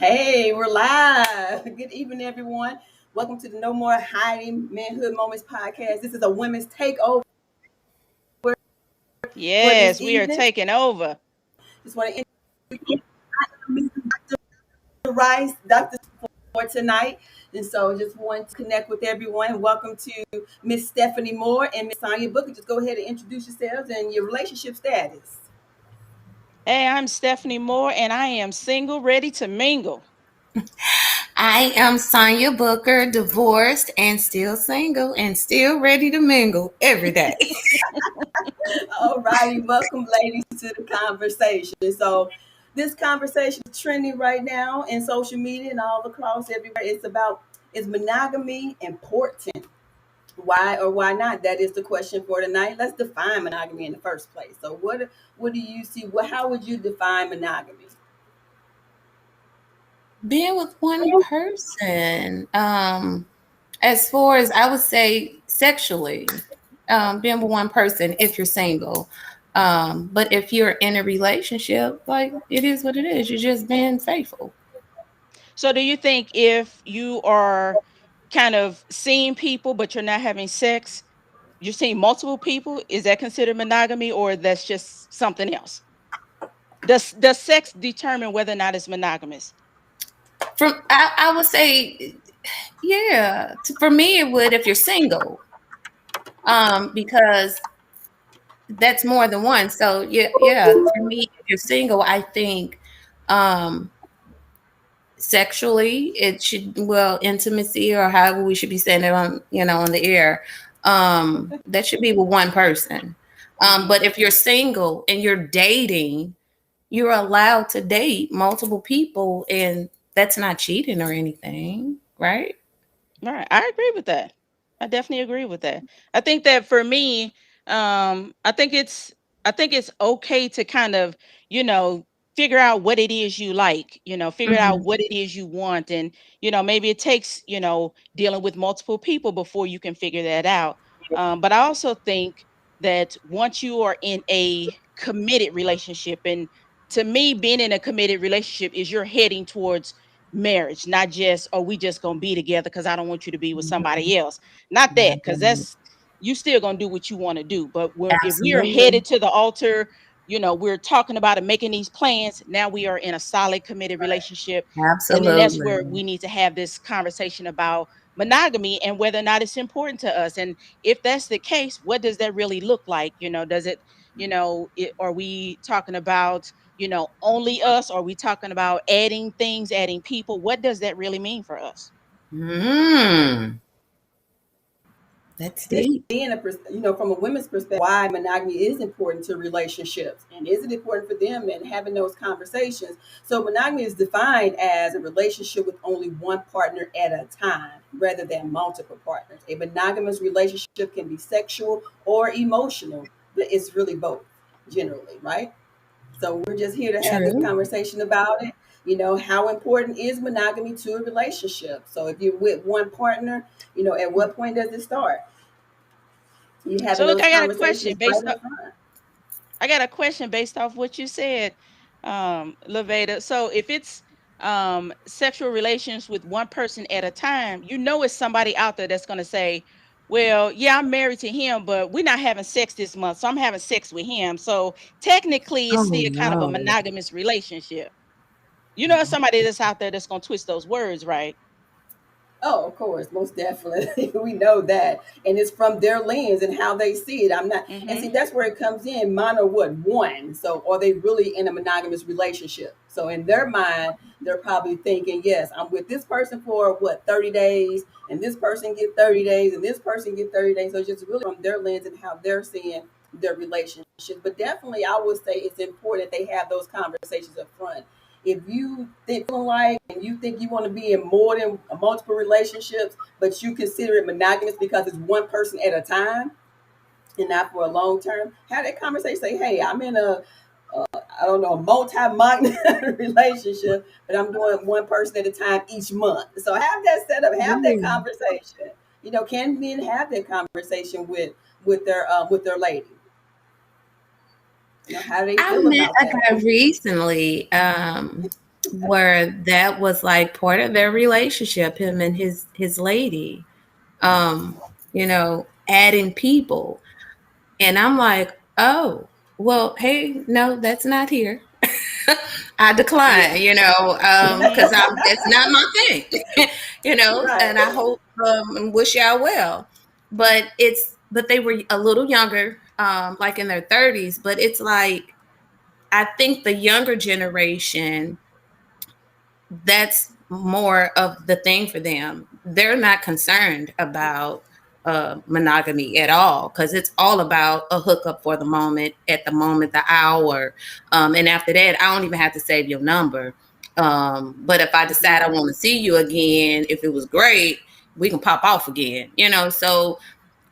Hey, we're live. Good evening, everyone. Welcome to the No More Hiding Manhood Moments podcast. This is a women's takeover for this Yes, we are evening. taking over. Just want to introduce Dr. Rice, Dr. for tonight. And so just want to connect with everyone. Welcome to Miss Stephanie Moore and Miss Sonia Booker. Just go ahead and introduce yourselves and your relationship status. Hey, I'm Stephanie Moore, and I am single, ready to mingle. I am Sonia Booker, divorced and still single and still ready to mingle every day. All righty, welcome, ladies, to the conversation. So, this conversation is trending right now in social media and all across everywhere. It's about, is monogamy important? Why or why not? That is the question for tonight. Let's define monogamy in the first place. So, what do you see? How would you define monogamy? Being with one person, as far as I would say sexually, being with one person if you're single. But if you're in a relationship, like it is what it is. You're just being faithful. So, do you think if you are kind of seeing people, but you're not having sex, you're seeing multiple people, is that considered monogamy, or that's just something else? Does sex determine whether or not it's monogamous? I would say, yeah. For me, it would if you're single, because that's more than one. So yeah. For me, if you're single, I think um sexually it should, well, intimacy or however we should be saying it on, on the air. That should be with one person. Mhm. But if you're single and you're dating, you're allowed to date multiple people, and that's not cheating or anything, right? All right, I agree with that. I definitely agree with that. I think that for me, I think it's okay to kind of, you know, figure out what it is you like, figure out Hmm. what it is you want. And, maybe it takes, dealing with multiple people before you can figure that out. But I also think that once you are in a committed relationship, and to me, being in a committed relationship is you're heading towards marriage, not just, oh, we just gonna be together because I don't want you to be with somebody else. Not that, because that's, you still gonna do what you want to do. But if we are Absolutely. headed to the altar, we're talking about and making these plans. Now we are in a solid committed relationship. And then that's where Absolutely. we need to have this conversation about monogamy and whether or not it's important to us. And if that's the case, what does that really look like? Does it, are we talking about, only us? Are we talking about adding things, adding people? What does that really mean for us? Mm, that's Just deep. being from a women's perspective, why monogamy is important to relationships, and is it important for them, and having those conversations. So monogamy is defined as a relationship with only one partner at a time rather than multiple partners. A monogamous relationship can be sexual or emotional, but it's really both generally, right? So we're just here to have this True. conversation about it. How important is monogamy to a relationship? So if you're with one partner, at what point does it start? You So having look, those conversations right up front. I got a question based off what you said, Laveda. So if it's sexual relations with one person at a time, it's somebody out there that's gonna say, well, yeah, I'm married to him, but we're not having sex this month, so I'm having sex with him. So technically it's Oh still kind of a no. monogamous relationship. It's somebody that's out there that's gonna twist those words, right? Oh, of course, most definitely. We know that. And it's from their lens and how they see it. I'm not, and Mm-hmm. see, that's where it comes in. Mono, what, one? So, are they really in a monogamous relationship? So, in their mind, they're probably thinking, yes, I'm with this person for what, 30 days, and this person get 30 days, and this person get 30 days. So, it's just really from their lens and how they're seeing their relationship. But definitely, I would say it's important they have those conversations up front. If you think like and you think you want to be in more than multiple relationships, but you consider it monogamous because it's one person at a time and not for a long term, have that conversation. Say, hey, I'm in I don't know, a multi-month relationship, but I'm doing one person at a time each month. So have that set up, have that Ooh. conversation. Can men have that conversation with their lady? How do they I feel met about a that? guy recently. where that was like part of their relationship, him and his lady, um, adding people. And I'm like, oh, well, hey, no, that's not here. I decline, Yeah. because Mhm. that's not my thing, Right. and I hope and wish y'all well. But they were a little younger, like in their 30s. But it's like, I think the younger generation, that's more of the thing for them. They're not concerned about monogamy at all, because it's all about a hookup for the moment, at the moment, the hour, and after that, I don't even have to save your number. But if I decide I want to see you again, if it was great, we can pop off again. So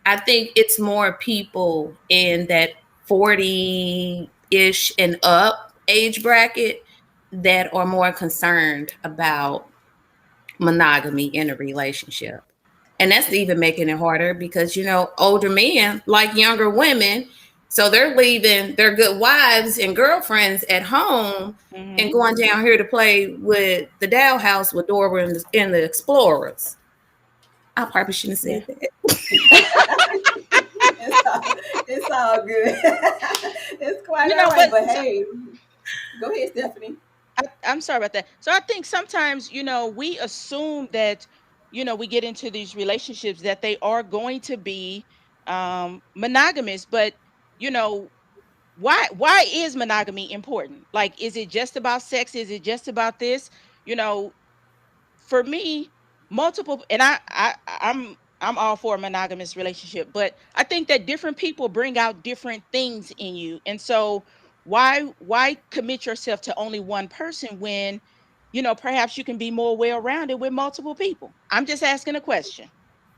I think it's more people in that 40-ish and up age bracket that are more concerned about monogamy in a relationship. And that's even making it harder because, older men like younger women. So they're leaving their good wives and girlfriends at home and Mhm. going down here to play with the Dow House with Dora and the Explorers. I probably shouldn't have Yeah. said that. It's all good. It's quite all right. But But hey, go ahead, Stephanie. I'm sorry about that. So I think sometimes, we assume that, we get into these relationships that they are going to be monogamous, but you know, why is monogamy important? Like, is it just about sex? Is it just about this? You know, for me, multiple, and I'm all for a monogamous relationship, but I think that different people bring out different things in you. And so why commit yourself to only one person when, perhaps you can be more well-rounded with multiple people? I'm just asking a question.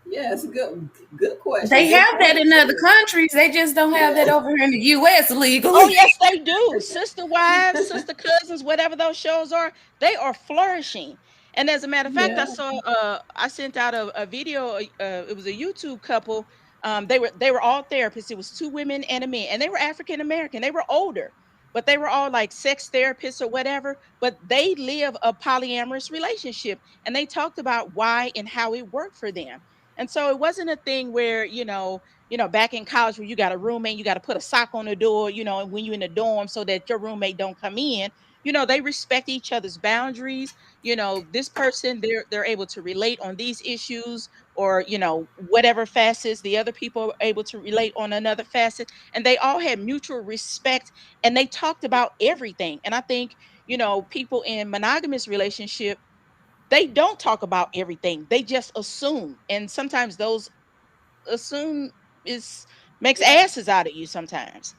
Yes, good question. They Good have that point in other too. countries. They just don't have that Yeah. over here in the US Oh, legally. yes, they do. Sister wives, sister cousins, whatever those shows are, they are flourishing. And as a matter of fact, Yeah. I sent out a video. It was a YouTube couple. They were all therapists. It was two women and a man, and they were African American. They were older, but they were all like sex therapists or whatever. But they live a polyamorous relationship, and they talked about why and how it worked for them. And so it wasn't a thing where, back in college where you got a roommate, you got to put a sock on the door, and when you're in the dorm so that your roommate don't come in. They respect each other's boundaries. This person, they're able to relate on these issues, or whatever facets the other people are able to relate on another facet, and they all had mutual respect, and they talked about everything. And I think, people in monogamous relationship, they don't talk about everything. They just assume. And sometimes those assume is makes Yeah. asses out of you sometimes.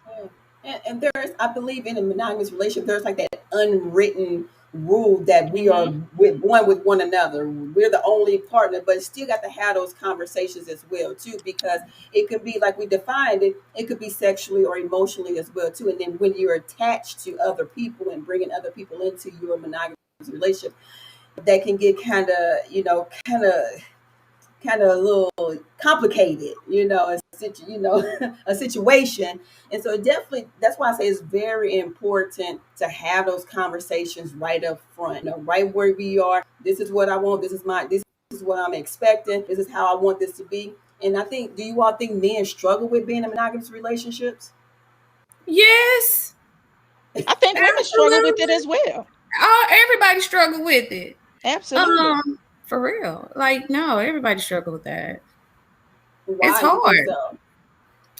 Yeah. And there's, I believe, in a monogamous relationship, there's like that unwritten rule that we are Mhm. with one another. We're the only partner, but still got to have those conversations as well too, because it could be like we defined it. It could be sexually or emotionally as well too. And then when you're attached to other people and bringing other people into your monogamous relationship, that can get kind of a little complicated, a situation. And so definitely, that's why I say it's very important to have those conversations right up front, right where we are. This is what I want. This is what I'm expecting. This is how I want this to be. And I think, do you all think men struggle with being in monogamous relationships? Yes, I think women struggle with it absolutely. as well. Everybody struggle with it. Absolutely. For real. Like, no, everybody struggle with that. It's Why do you think hard. so?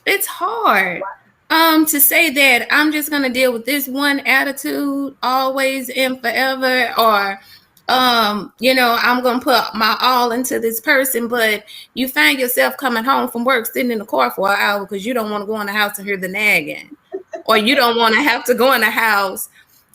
It's hard. Why? To say that I'm just gonna deal with this one attitude always and forever, or I'm gonna put my all into this person, but you find yourself coming home from work sitting in the car for an hour because you don't want to go in the house and hear the nagging. Or you don't want to have to go in the house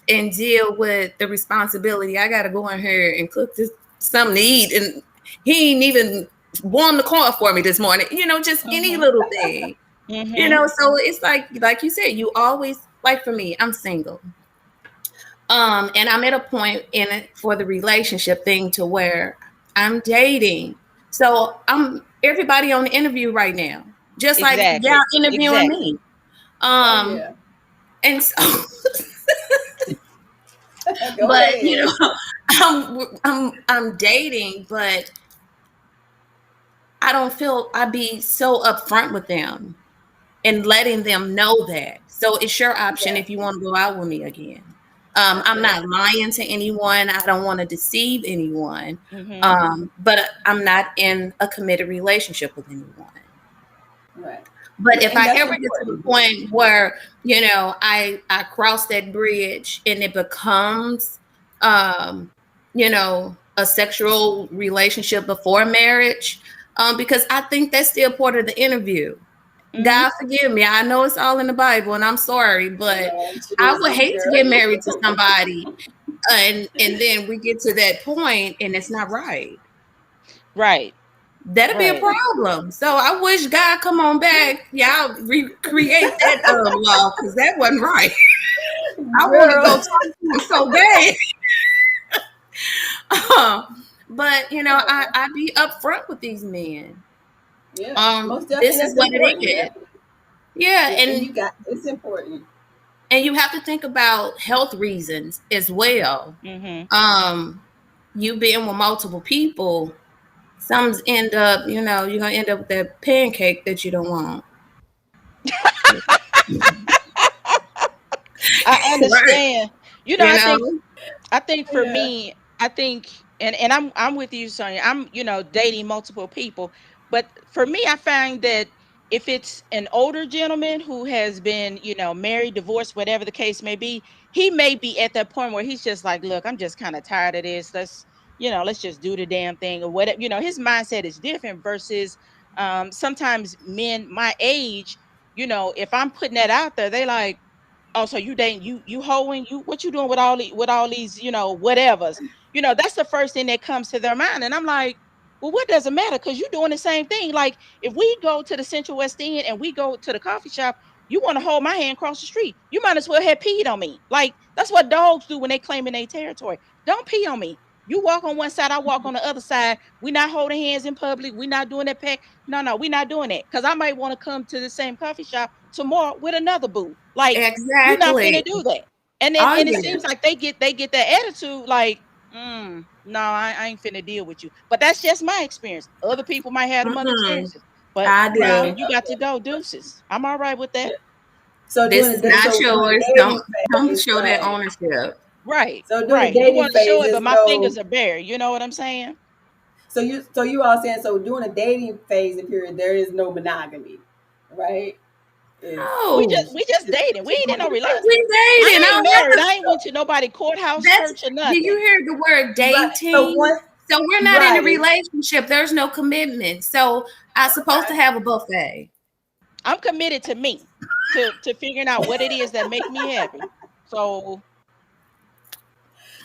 and deal with the responsibility. I gotta go in here and cook this something to eat, and he ain't even warmed the car for me this morning. Just any Mhm. little thing. Mhm. So it's like you said, you always, like, for me, I'm single. And I'm at a point in it for the relationship thing to where I'm dating. So I'm everybody on the interview right now, just like y'all Exactly. interviewing Exactly. me. Oh Um, yeah. and so Go But ahead. I'm dating, but I don't feel I be so upfront with them and letting them know that. So it's your option Yeah, if you want to go out with me again. that's I'm right. not lying to anyone. I don't want to deceive anyone. Mm-hmm. But I'm not in a committed relationship with anyone. Right. But Yeah, if and I that's ever get to the important. point where, I cross that bridge and it becomes, um, a sexual relationship before marriage, because I think that's still part of the interview. Mm-hmm. God forgive me. I know it's all in the Bible, and I'm sorry, but Amen. I would Jesus, hate to girl. get married to somebody, and then we get to that point and it's not right. Right. That'd be a Right. problem. So I wish God come on back. Y'all recreate that law because that wasn't right. I want to go Girl. talk to him so bad. But I be upfront with these men. Yeah, most This definitely. is That's what it important. is. Definitely. Yeah, Yeah, and and you got it's important. and you have to think about health reasons as well. Mm-hmm. Um, you being with multiple people, some's end up, you're gonna end up with that pancake that you don't want. I Right. understand. You I think for Yeah. me, I think, and I'm with you, Sonia. I'm, dating multiple people, but for me, I find that if it's an older gentleman who has been, married, divorced, whatever the case may be, he may be at that point where he's just like, look, I'm just kind of tired of this. Let's just do the damn thing or whatever. His mindset is different versus sometimes men my age, if I'm putting that out there, they like, oh, so you dating, you hoeing, you what you doing with all these, whatevers. That's the first thing that comes to their mind. And I'm like, well, what does it matter? Because you're doing the same thing. Like if we go to the Central West End and we go to the coffee shop, you want to hold my hand across the street. You might as well have peed on me. Like that's what dogs do when they claim in their territory. Don't pee on me. You walk on one side, I walk on the other side. We're not holding hands in public. We're not doing that pack. No, we're not doing that. Because I might want to come to the same coffee shop tomorrow with another boo. Like you're not Exactly. finna do that. And it Oh, seems like they get that attitude like, no, I ain't finna deal with you. But that's just my experience. Other people might have them other yeah. experiences. But I bye, do. you got to go, deuces. I'm all right with that. So This during is the day, not so during yours. the Don't dating don't phase, show that right? ownership. Right, So during the right. You dating want to show it, phases, but my fingers so are bare. You know what I'm saying? so you all saying so during the dating phase and period, there is no monogamy, right? Is We No, just we just dating. We ain't in no relationship. we dating. I I ain't don't have married. to. I ain't went to nobody courthouse, That's. church, or Did you nothing. hear the word right. So dating? one So we're not in a right. relationship. There's no commitment. So I'm supposed to Okay. have a buffet. I'm committed to me, to figuring out what it is that make me happy. So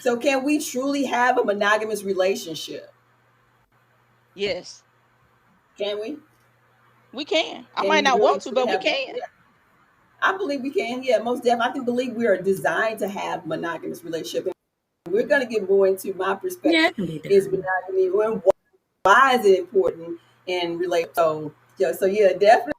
So can we truly have a monogamous relationship? yes, Can we? we can. I Can might you not really want to, truly but we have? can. Yeah, I believe we can. Yeah, most definitely. I can believe we are designed to have monogamous relationship. And we're going to get more into my Yeah, perspective. it can be Is done. monogamy? Why is it important in relation? So yeah, definitely.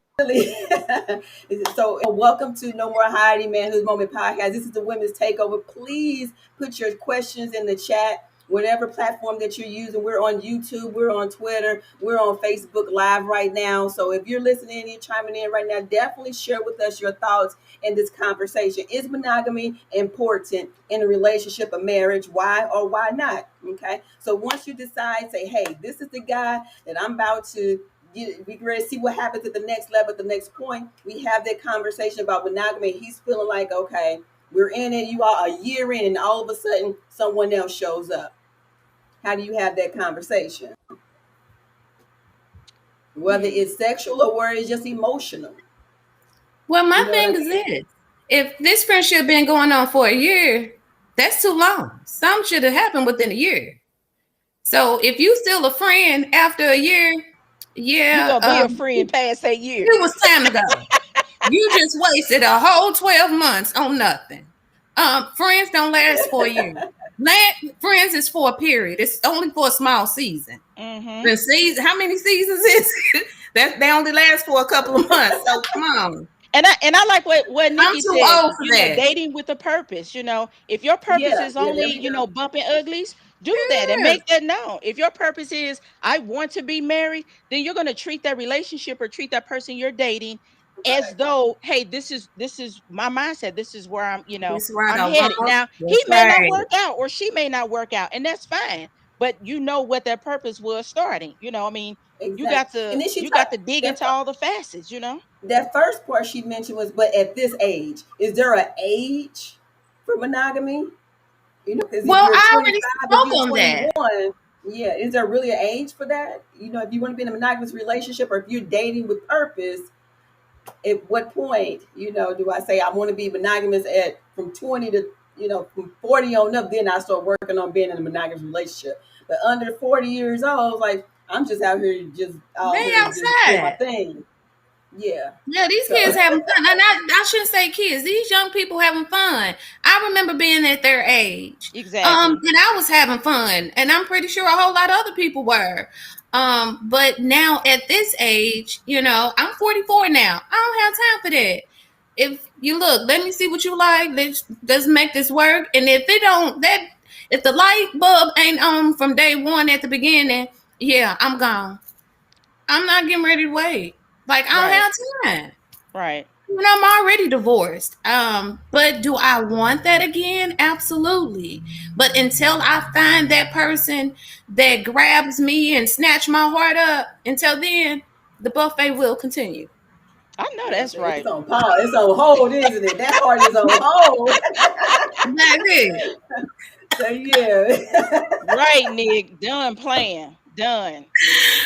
So welcome to No More Hiding Manhood Moment podcast. This is the Women's Takeover. Please put your questions in the chat. Whatever platform that you're using, we're on YouTube, we're on Twitter, we're on Facebook Live right now. So if you're listening, you're chiming in right now, definitely share with us your thoughts in this conversation. Is monogamy important in a relationship, a marriage? Why or why not? Okay. So once you decide, say, hey, this is the guy that I'm about to we ready to see what happens at the next level, at the next point. We have that conversation about monogamy. He's feeling like, okay, we're in it. You are a year in, and all of a sudden, someone else shows up. How do you have that conversation? Whether Hmm. it's sexual or whether it's just emotional. Well, You my know what I thing is mean? this: if this friendship been going on for a year, that's too long. Some should have happened within a year. So if you still a friend after a year, You yeah, gonna be a friend past that year. it was time to go. You just wasted a whole 12 months on nothing. Friends don't last for a year. Friends is for a period. It's only for a small season. Mm-hmm. The season, how many seasons is it? That they only last for a couple of months. So come on. And I like what I'm Nikki too said, old for that. dating with a purpose. If your purpose Yeah, is yeah, only, there we go. bumping uglies, do that and Yes. make that known. If your purpose is I want to be married, then you're going to treat that relationship or treat that person you're dating as Right. though, hey, this is my mindset. This is where This right I'm I headed. want. Now, he That's may not right. work out or she may not work out, and that's fine. But you know what that purpose was starting. I mean, you Exactly. got to And then she you got talked to dig that into all the facets. that first part she mentioned was, but at this age, is there an age for monogamy? Because if Well, you're I already 25, if you're spoke on that. 21, yeah, is there really an age for that? If you want to be in a monogamous relationship or if you're dating with purpose, at what point, do I say I want to be monogamous at from 20 to, from 40 on up, then I start working on being in a monogamous relationship. But under 40 years old, like I'm just out They here just doing my outside. thing. Yeah. Yeah, these So kids having fun. And I shouldn't say kids. These young people having fun. I remember being at their age. Exactly. And I was having fun. And I'm pretty sure a whole lot of other people were. But now at this age, I'm 44 now. I don't have time for that. If you look, let me see what you like. Let's make this work. And if it don't that if the light bulb ain't on from day one at the beginning, yeah, I'm gone. I'm not getting ready to wait. Like I don't Right. have time. Right. I'm already divorced. But do I want that again? Absolutely. But until I find that person that grabs me and snatch my heart up, until then, the buffet will continue. I know yeah, that's so it's right. on pause. It's on hold, isn't it? That part is on hold. That's it. So yeah. Right, Nick. Done playing. Done.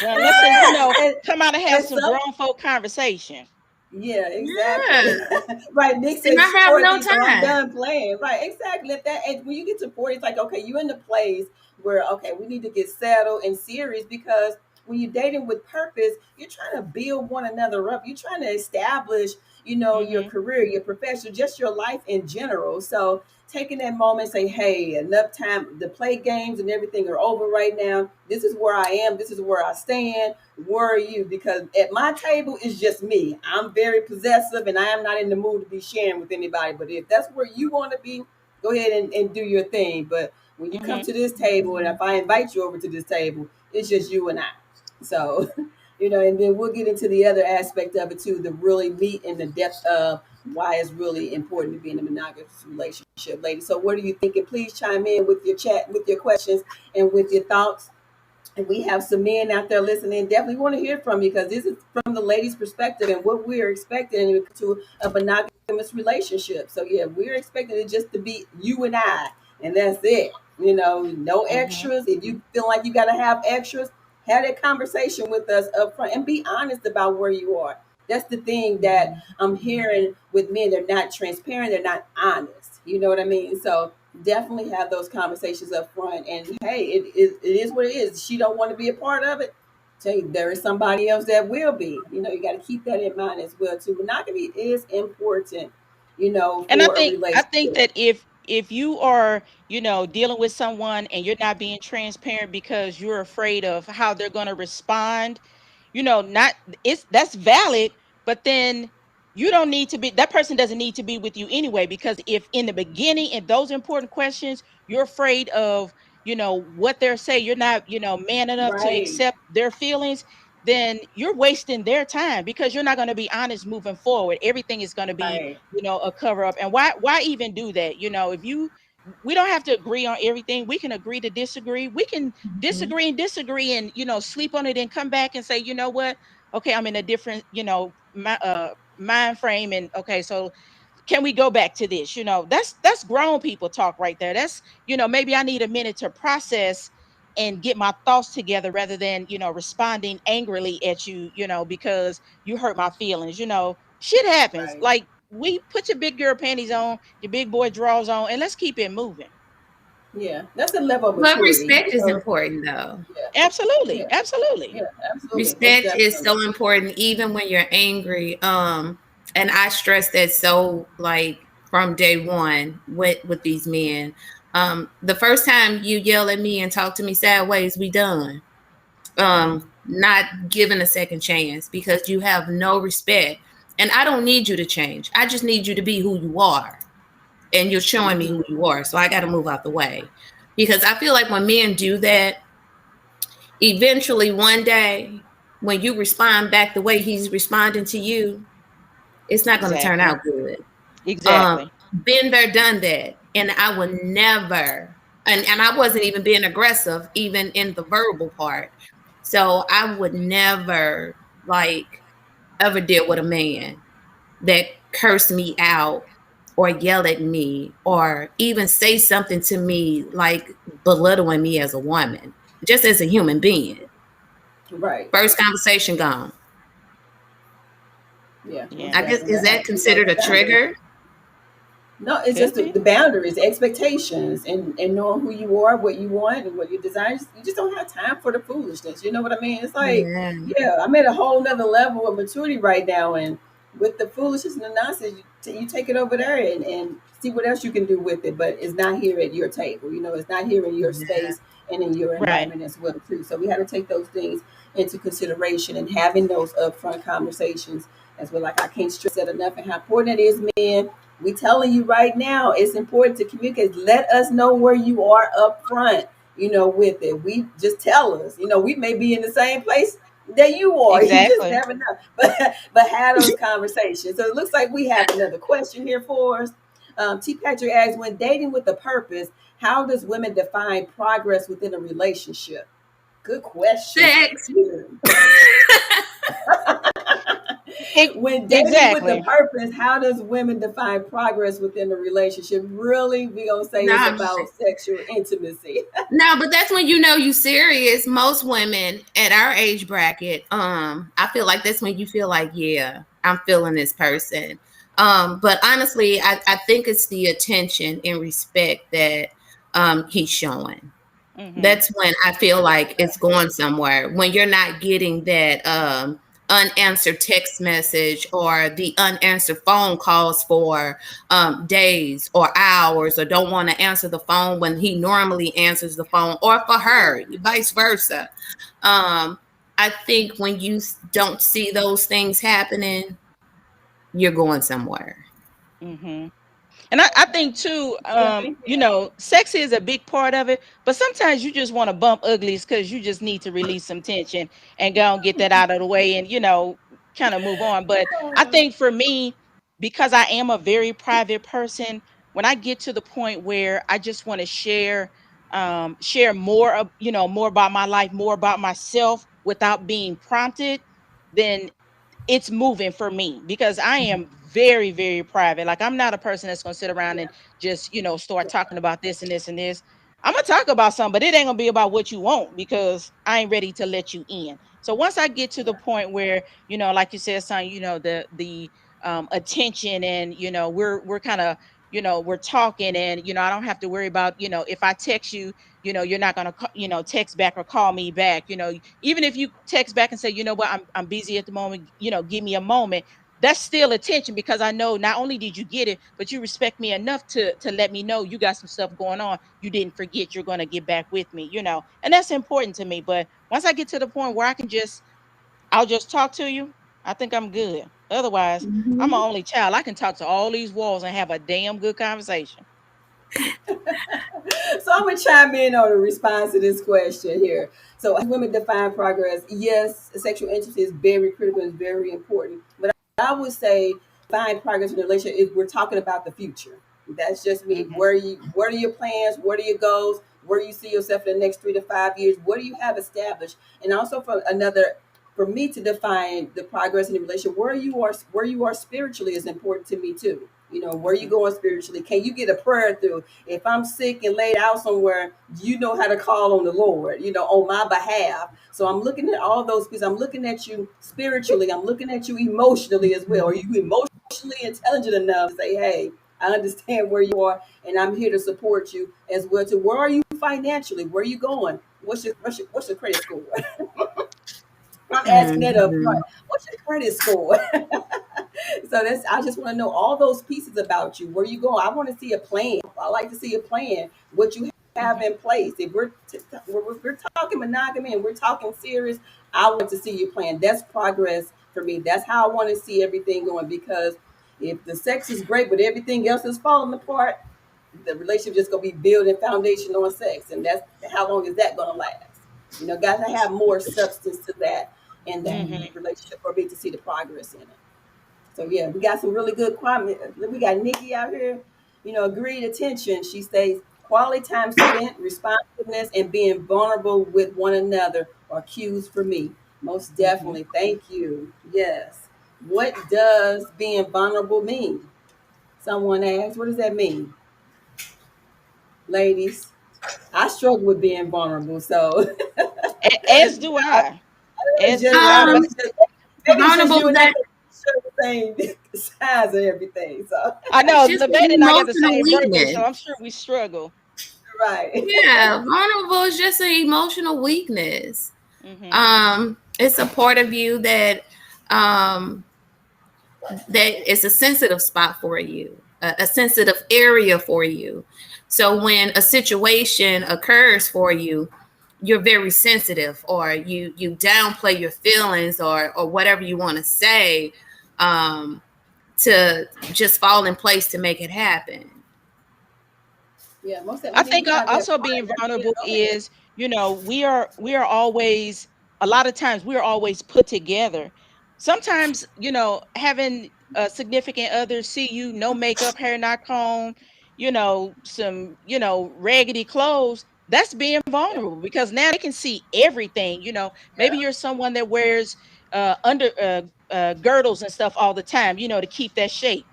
Done. Let's say, and come out and have and some some grown folk conversation. Yeah, exactly. Yeah. Right. Nick And says I have no 40, so I'm time. done playing. Right, exactly. At that age, when you get to 40, it's like, okay, you're in the place where, okay, we need to get settled and serious because when you're dating with purpose, you're trying to build one another up. You're trying to establish, your Mm-hmm. career, your profession, just your life in general. So taking that moment, say, hey, enough time. The play games and everything are over right now. This is where I am. This is where I stand. Where are you? Because at my table it's just me. I'm very possessive and I am not in the mood to be sharing with anybody. But if that's where you want to be, go ahead and do your thing. But when you come Mm-hmm. to this table and if I invite you over to this table, it's just you and I. So, and then we'll get into the other aspect of it too, the really meat and the depth of why it's really important to be in a monogamous relationship, ladies. So what are you thinking? Please chime in with your chat, with your questions and with your thoughts. And we have some men out there listening. Definitely want to hear from you because this is from the ladies' perspective and what we're expecting to a monogamous relationship. So yeah, we're expecting it just to be you and I, and that's it. No Mm-hmm. extras. If you feel like you got to have extras, have that conversation with us up front and be honest about where you are. That's the thing that I'm hearing with men. They're not transparent. They're not honest. You know what I mean? So definitely have those conversations up front. And hey, it is what it is. She don't want to be a part of it. Tell you there is somebody else that will be. You got to keep that in mind as well too. Monogamy is important. And I For a think I think relationship. that if you are, dealing with someone and you're not being transparent because you're afraid of how they're going to respond, not it's that's valid, but then you don't need to be that person doesn't need to be with you anyway, because if in the beginning in those important questions you're afraid of, what they're saying, you're not, man enough to Right. accept their feelings, then you're wasting their time because you're not going to be honest moving forward. Everything is going to be, Right. a cover up. And why even do that? If you we don't have to agree on everything. We can agree to disagree. We can disagree and, sleep on it and come back and say, you know what? Okay, I'm in a different, mind frame. And okay, so can we go back to this? That's grown people talk right there. That's, maybe I need a minute to process and get my thoughts together rather than, responding angrily at you, because you hurt my feelings. Shit happens. Right. Like, we put your big girl panties on, your big boy drawers on, and let's keep it moving. Yeah. That's a level of But maturity. respect is important though. Yeah. Absolutely. Yeah. Absolutely. Yeah. Absolutely. Most Respect is definitely. so important even when you're angry. And I stress that so like from day one with these men. The first time you yell at me and talk to me sideways, we done. Not given a second chance because you have no respect. And I don't need you to change. I just need you to be who you are. And you're showing me who Mm-hmm. you are. So I got to move out the way. Because I feel like when men do that, eventually one day, when you respond back the way he's responding to you, it's not going to turn Exactly. out good. Um, Exactly. been there, done that. And I would never, and I wasn't even being aggressive, even in the verbal part. So I would never like ever deal with a man that curse me out or yell at me or even say something to me like belittling me as a woman, just as a human being. Right. First conversation gone. Yeah, most I Yeah. guess definitely. is That has that to be those considered a boundaries. trigger? No, it's just Could be. the boundaries, expectations, and knowing who you are, what you want, and what you desire. You just don't have time for the foolishness. You know what I mean? It's like, Yeah. yeah, I'm at a whole nother level of maturity right now, and with the foolishness and the nonsense, you take it over there and see what else you can do with it. But it's not here at your table. You know, it's not here in your Yeah. space and in your Right. environment as well too. So we have to take those things into consideration and having those upfront conversations as well. Like I can't stress that enough, and how important it is, men. We telling you right now, it's important to communicate. Let us know where you are up front, with it. We just tell us, we may be in the same place that you are. You just Exactly. never know. But have those conversations. So it looks like we have another question here for us. T. Patrick asks, when dating with a purpose, how does women define progress within a relationship? Good question right Sex. here. When dating with a Exactly. purpose, how does women define progress within a relationship? Really, we gonna say No, it's I'm just about sexual intimacy. no, but that's when you know you serious. Most women at our age bracket, I feel like that's when you feel like, yeah, I'm feeling this person. But honestly, I think it's the attention and respect that he's showing. Mhm. That's when I feel like it's going somewhere. When you're not getting that unanswered text message or the unanswered phone calls for days or hours, or don't want to answer the phone when he normally answers the phone, or for her, vice versa. Um, I think when you don't see those things happening, you're going somewhere. Mhm. And I think too, Yeah, thank you. sex is a big part of it, but sometimes you just want to bump uglies because you just need to release some tension and go and get that out of the way and, kind of move on. But I think for me, because I am a very private person, when I get to the point where I just want to share more of, more about my life, more about myself without being prompted, then it's moving for me because I am very, very private. Like I'm not a person that's gonna sit around and just, start talking about this and this and this. I'm gonna talk about something, but it ain't gonna be about what you want because I ain't ready to let you in. So once I get to the point where, like you said, son, the attention and we're kind of we're talking and I don't have to worry about if I text you, you're not gonna text back or call me back. Even if you text back and say, you know what, I'm busy at the moment, give me a moment. That's still attention because I know not only did you get it, but you respect me enough to let me know you got some stuff going on. You didn't forget you're going to get back with me, and that's important to me. But once I get to the point where I'll just talk to you, I think I'm good. Otherwise, I'm my Mhm. only child. I can talk to all these walls and have a damn good conversation. So I'm gonna chime in on a response to this question here. So women define progress. Yes, sexual intimacy is very critical and very important. But I would say define progress in a relationship is we're talking about the future. That's just me. Hmm. What are your plans? What are your goals? Where do you see yourself in the next 3 to 5 years? What do you have established? And also for me to define the progress in the relationship, where you are spiritually is important to me too. Where you Hmm. going spiritually? Can you get a prayer through? If I'm sick and laid out somewhere, you know how to call on the Lord, on my behalf. So I'm looking at all those pieces. I'm looking at you spiritually. I'm looking at you emotionally as well. Are you emotionally intelligent enough to say, hey, I understand where you are and I'm here to support you as well. To where are you financially? Where are you going? What's your credit score? I'm asking that up front. Mhm. What's your credit score? So I just want to know all those pieces about you. Where you going? I want to see a plan. I like to see a plan. What you have Hmm. in place. If we're talking monogamy and we're talking serious, I want to see your plan. That's progress for me. That's how I want to see everything going, because if the sex is great but everything else is falling apart, the relationship just gonna be building foundation on sex, and that's how long is that gonna last? Got to have more substance to that in that Hmm. relationship for me to see the progress in it. So yeah, we got some really good comments. We got Nikki out here. Agreed attention. She states quality time spent, responsiveness, and being vulnerable with one another are cues for me. Most Hmm. definitely. Thank you. Yes. What does being vulnerable mean? Someone asked. What does that mean, ladies? I struggle with being vulnerable, so As do I. it's As just do I. But maybe it's just Vulnerable you is and I that share the same size and everything. So I it's know just an Levette and I got the emotional same birthday, so weakness. I'm sure we struggle. right. Yeah, vulnerable is just an emotional weakness. Hmm. It's a part of you um that is a sensitive spot for you, a sensitive area for you. So when a situation occurs for you, you're very sensitive, or you downplay your feelings, or whatever you want to say, um, to just fall in place to make it happen. Yeah, most of, I and then think you have that also fire. being Yeah, vulnerable go ahead. is, we are always, a lot of times we are always put together. Sometimes, having a significant other see you, no makeup, hair not combed, some, raggedy clothes, that's being Yeah, vulnerable, because now they can see everything. Maybe yeah, you're someone that wears under girdles and stuff all the time, to keep that shape.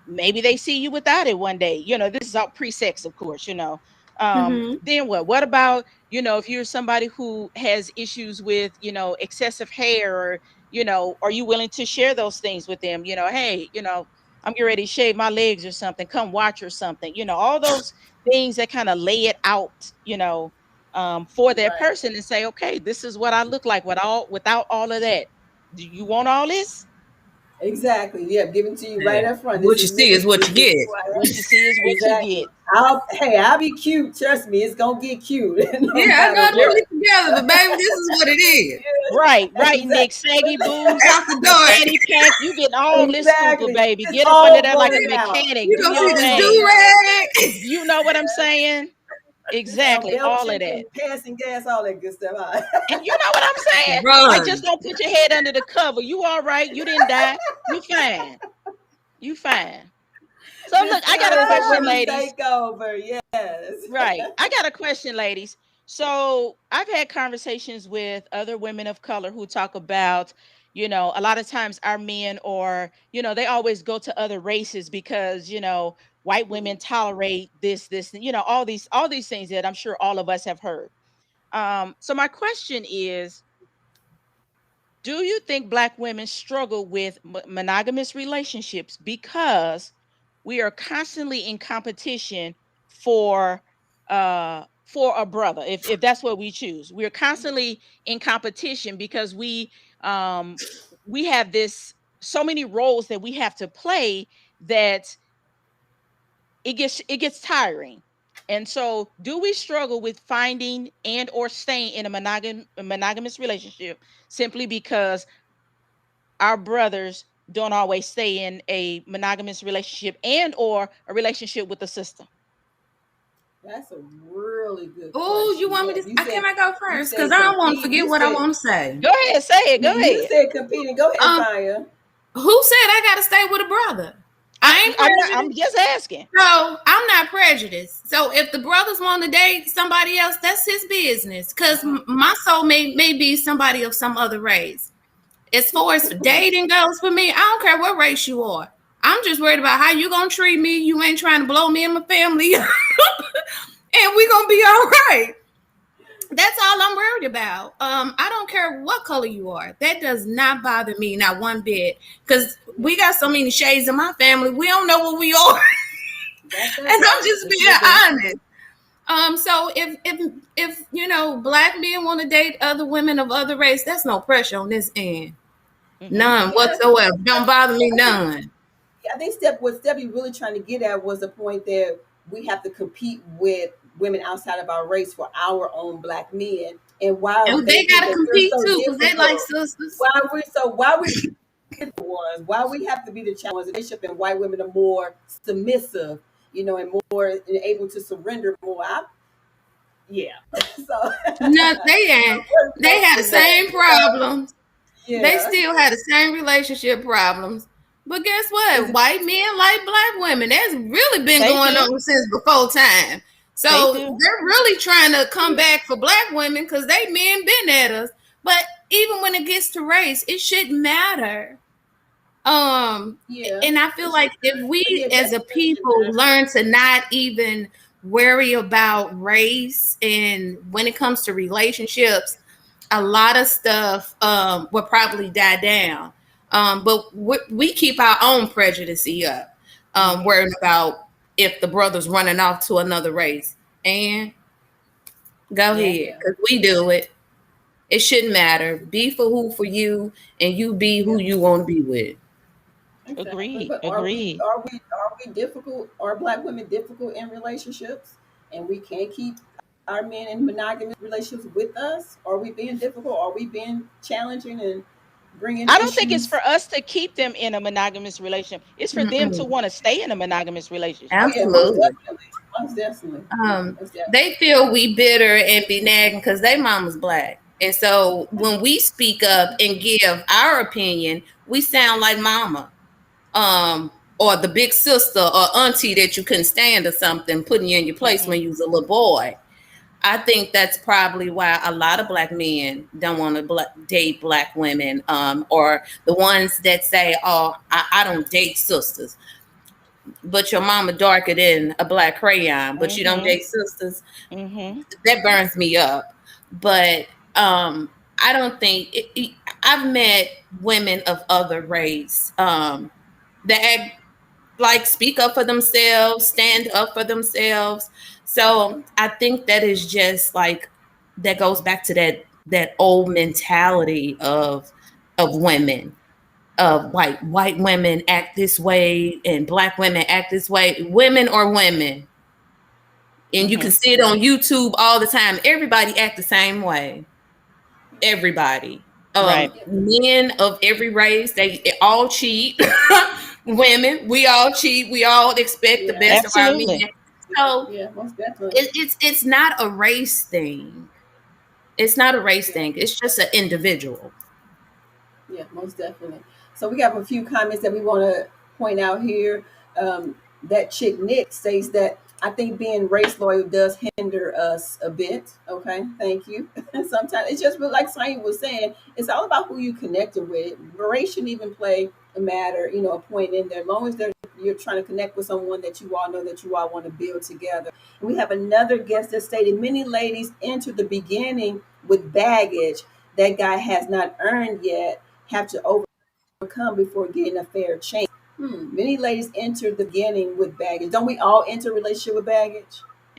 Maybe they see you without it one day. This is all pre-sex, of course. Mm-hmm. Then what about, if you're somebody who has issues with, excessive hair, or, are you willing to share those things with them? Hey, I'm getting ready to shave my legs or something, come watch, or something. All those things that kind of lay it out, for that right. person, and say, okay, this is what I look like without all of that. Do you want all this? Exactly. Yeah, giving to you right Yeah. up front. This What you is see me. is what you This is get. who I What you am. see is what you Exactly. get. I'll be cute. Trust me, it's gonna get cute no Yeah, I matter got to You're put what. it together, but baby, this is what it is. right, Yeah, right, Nick. exactly. Saggy boobs, Out the the door. fanny pack. You getting all this fupa, Exactly. baby. It's Get up under all there like a rolling out. mechanic. You Do gonna your see this All do thing. rolling out. rag. You know what I'm saying? Exactly. Belt All of chips that. and passing gas, all that good stuff. Huh? And you know what I'm saying? Like, just Run. don't put your head under the cover. You all right. You didn't die. You fine. You fine. So look, This I got a is question, women ladies. takeover. Yes. Right. I got a question, ladies. So I've had conversations with other women of color who talk about, a lot of times our men, or, they always go to other races because, white women tolerate this, all these things that I'm sure all of us have heard. So my question is, do you think Black women struggle with monogamous relationships because we are constantly in competition for a brother, if that's what we choose? We're constantly in competition because we have this, so many roles that we have to play, that it gets tiring. And so, do we struggle with finding and or staying in a monogamous relationship simply because our brothers don't always stay in a monogamous relationship and or a relationship with a sister? That's a really good Oh, you question. want me Yeah, to? Can I go you first? Because said I don't want to compete. forget what I want to say. Go ahead, say it. Go You ahead. said competing. Go ahead, Um, Saya. who said I got to stay with a brother? I ain't I'm prejudiced. just asking. So I'm not prejudiced. So if the brothers want to date somebody else, that's his business. Because my soulmate may be somebody of some other race. As far as dating goes for me, I don't care what race you are. I'm just worried about how you gonna treat me. You ain't trying to blow me and my family, and we gonna be all right. That's all I'm worried about. I don't care what color you are. That does not bother me, not one bit. Because we got so many shades in my family, we don't know what we are. That's that And I'm right. just Yes, being we do. honest. So if black men want to date other women of other race, that's no pressure on this end. Hmm. None Yeah, whatsoever. Don't bother me I think none. I think what Steffi really trying to get at was the point that we have to compete with women outside of our race for our own black men, and while And they they think gotta that we're compete so too, because they like difficult, sisters. why we ones. Why we have to be the challenge ones? Relationship and white women are more submissive, and more able to surrender more. Yeah. So No, they ain't. what are They your had thoughts the on that? same problems. They Yeah. still had the same relationship problems. But guess Is what? it? White men like black women. That's really been They going do. on since before time. They So do. they're really trying to come Yeah. back for black women because they men been at us. But even when it gets to race, it shouldn't matter. Um, Yeah. and I feel It's like if we but yeah, as a definitely should people matter. learn to not even worry about race and when it comes to relationships, a lot of stuff will probably die down. But we keep our own prejudice up, Hmm. worrying about if the brother's running off to another race. And go Yeah. ahead, Yeah. because we do it. It shouldn't matter. Be for who for you, and you be who Yeah. you want to be with. Exactly. Agreed. But Agreed. are we difficult? Are black women difficult in relationships? And we can't keep our men in monogamous relationships with us? Are we being difficult? Are we being challenging and bringing I don't think it's issues? for us to keep them in a monogamous relationship. It's for them to Mm-mm. want to stay in a monogamous relationship. Oh yeah, most Absolutely. definitely. Most definitely. Most definitely. They feel we bitter and be nagging because they mama's black. And so when we speak up and give our opinion, we sound like mama. Or the big sister or auntie that you couldn't stand or something, putting you in your place Hmm. when you was a little boy. I think that's probably why a lot of black men don't want to date black women, or the ones that say, "Oh, I don't date sisters," but your mama darker than a black crayon, but you don't Hmm. date sisters. Hmm. That burns me up. But I don't think I've met women of other race that act like speak up for themselves, stand up for themselves. So I think that is just like that goes back to that old mentality of women. Of white women act this way and black women act this way. Women are women, and you can Hmm. see it on YouTube all the time. Everybody act the same way. Everybody. Right. Yeah. Men of every race, they all cheat. Women, we all cheat. We all expect the Yeah. best of our men. Absolutely. So Yeah. Most definitely. it's not a race thing. It's not a race Yeah. thing. It's just an individual. Yeah, most definitely. So we have a few comments that we want to point out here. That chick Nick states that I think being race loyal does hinder us a bit. Okay, thank you. Sometimes it's just like Sonya was saying, it's all about who you connected with. Race shouldn't even play a matter, a point in there. As long as you're trying to connect with someone that you all know that you all want to build together. And we have another guest that stated many ladies enter the beginning with baggage that guy has not earned yet, have to overcome before getting a fair chance. Many ladies enter the beginning with baggage. Don't we all enter a relationship with baggage?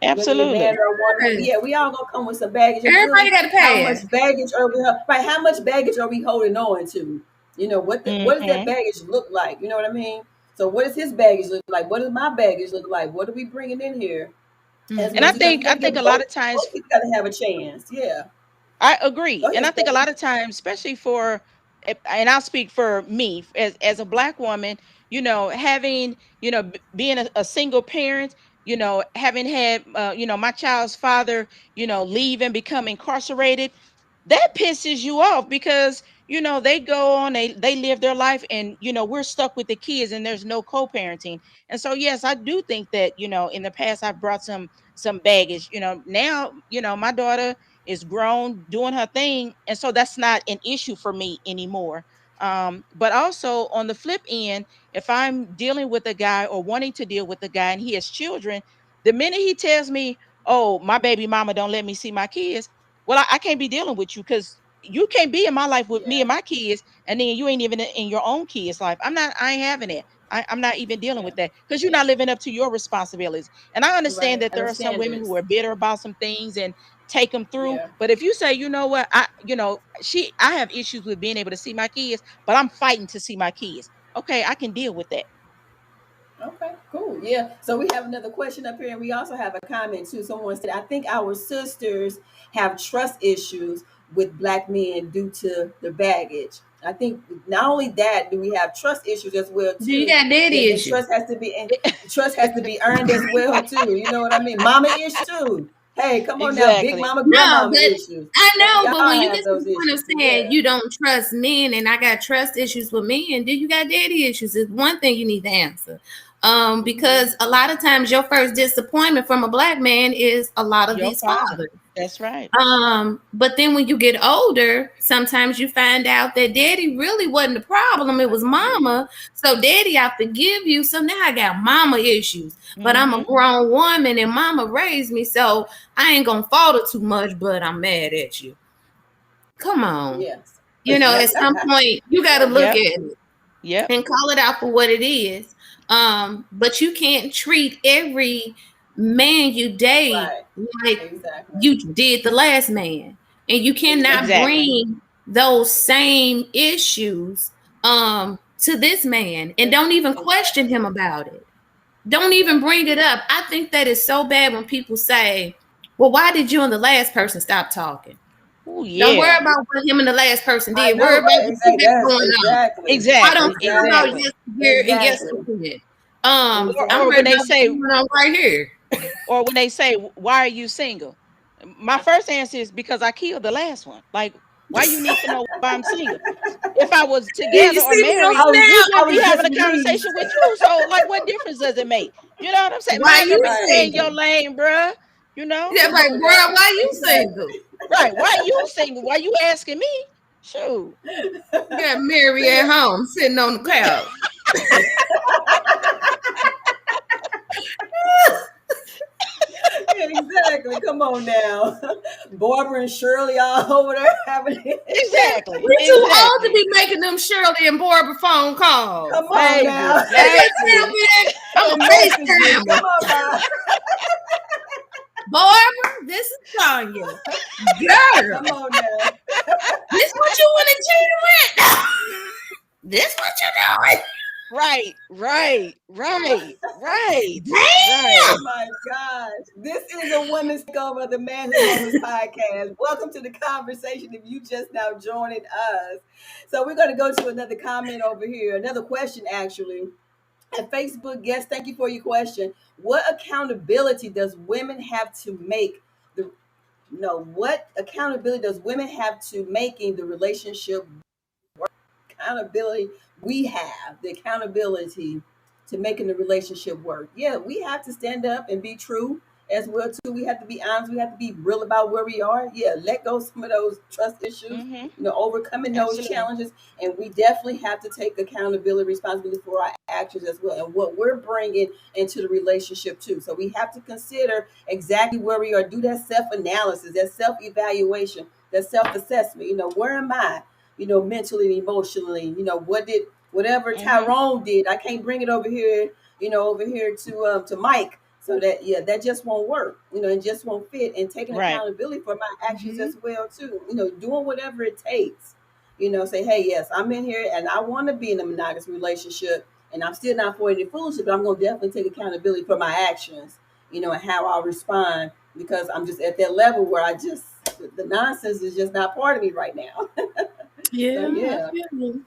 Whether you're a man Absolutely. or a woman, Yes. yeah, we all gonna come with some baggage. It's Everybody really got a how much pass. baggage are we right? How much baggage are we holding on to? What does that Hmm. baggage look like? You know what I mean? So what does his baggage look like? What does my baggage look like? What are we bringing in here as And Mm-hmm. I much? Because think we I gotta think give a lot both of times both people gotta have a chance. Yeah. I agree. Go And ahead, I think a Stephanie. lot of times, especially for, and I'll speak for me as a black woman, having, being a single parent, having had, my child's father, leave and become incarcerated, that pisses you off because, they go on, they live their life and, we're stuck with the kids and there's no co-parenting. And so, yes, I do think that, in the past, I've brought some baggage, now, my daughter is grown doing her thing, and so that's not an issue for me anymore. But also on the flip end, if I'm dealing with a guy or wanting to deal with a guy and he has children, the minute he tells me, oh, my baby mama don't let me see my kids, well, I can't be dealing with you because you can't be in my life with me Yeah. and my kids, and then you ain't even in your own kids life. I ain't having it. I'm not even dealing Yeah. with that because you're not living up to your responsibilities. And I understand Right. that And there the are some women standards. who are bitter about some things and take them through. Yeah. But if you say, you know what, I have issues with being able to see my kids, but I'm fighting to see my kids. Okay, I can deal with that. Okay, cool. Yeah. So we have another question up here, and we also have a comment too. Someone said, I think our sisters have trust issues with black men due to the baggage. I think not only that, do we have trust issues as well Do you too. got daddy Then issues? trust has to be earned as well too. You know what I mean? Mama issues too. Hey, come on now, big Exactly. mama, No, grandmama but issues. I So we know, but all when you have get to those the point issues. of saying Yeah. you don't trust men and I got trust issues with men, then you got daddy issues. It's one thing you need to answer. Because a lot of times your first disappointment from a black man is a lot of Your these father. fathers. That's right. But then when you get older, sometimes you find out that daddy really wasn't the problem, it was mama. So daddy, I forgive you. So now I got mama issues. But I'm a grown woman and mama raised me, so I ain't gonna falter too much, but I'm mad at you. Come on. Yes. At some point you gotta look Yep. at it Yep. and call it out for what it is. But you can't treat every man you date Right. like Exactly. you did the last man. And you cannot Exactly. Exactly. bring those same issues to this man and don't even question Exactly. him about it. Don't even Exactly. bring it up. I think that is so bad when people say, well, why did you and the last person stop talking? Oh Don't worry yeah. about what him and the last person I did. know, Worry about right? what you Exactly. got That's going on. exactly. I don't Exactly. care about Exactly. Exactly. yesteryear and Exactly. yesterday. I'm Or Exactly. when worried they about what's say, going on right here. why are you single? My first answer is because I killed the last one. Like, why you need to know why I'm single? If I was Did you together or see me on married, I was we Snap? I wouldn't be was just having a relieved. conversation with you. So, like, what difference does it make? You know what I'm saying? Why Mind your you business, stay in your single? lane, bruh. You know? They're Come like, on bro, now. why you Exactly. single? Right. Why you single? Why you asking me? Shoot. You got Mary See, at home sitting on the couch. exactly. Come on now. Barbara and Shirley all over there having it. Exactly. We too old to Exactly. be making them Shirley and Barbara phone calls. Come on now. Baby. You can't tell Baby. me that. I'm And a messages. FaceTime Come her. on now. Barbara, this is Sonya. Girl, Come on now. this what you want to cheat with? This what you doing? Right. Right. Right. Right. Damn. Oh Right. my gosh. This is a women's takeover of the Manhood Moments podcast. Welcome to the conversation if you just now joining us. So we're going to go to another comment over here, another question actually. At Facebook guest, thank you for your question. What accountability does women have to make the no, what accountability does women have to making the relationship accountability we have the accountability to making the relationship work. Yeah, we have to stand up and be true as well too. We have to be honest. We have to be real about where we are. Yeah, let go some of those trust issues. Mm-hmm. Overcoming those Absolutely. challenges, and we definitely have to take accountability, responsibility for our actions as well, and what we're bringing into the relationship too. So we have to consider exactly where we are. Do that self analysis, that self evaluation, that self assessment. Where am I? Mentally and emotionally. Whatever Mm-hmm. Tyrone did, I can't bring it over here, over here to Mike. So that that just won't work. It just won't fit. And taking Right. accountability for my actions Mm-hmm. as well too. Doing whatever it takes. Say, hey, yes, I'm in here and I want to be in a monogamous relationship, and I'm still not for any foolishness, but I'm gonna definitely take accountability for my actions. And how I'll respond because I'm just at that level where the nonsense is just not part of me right now. So Yeah, I yeah, feel you.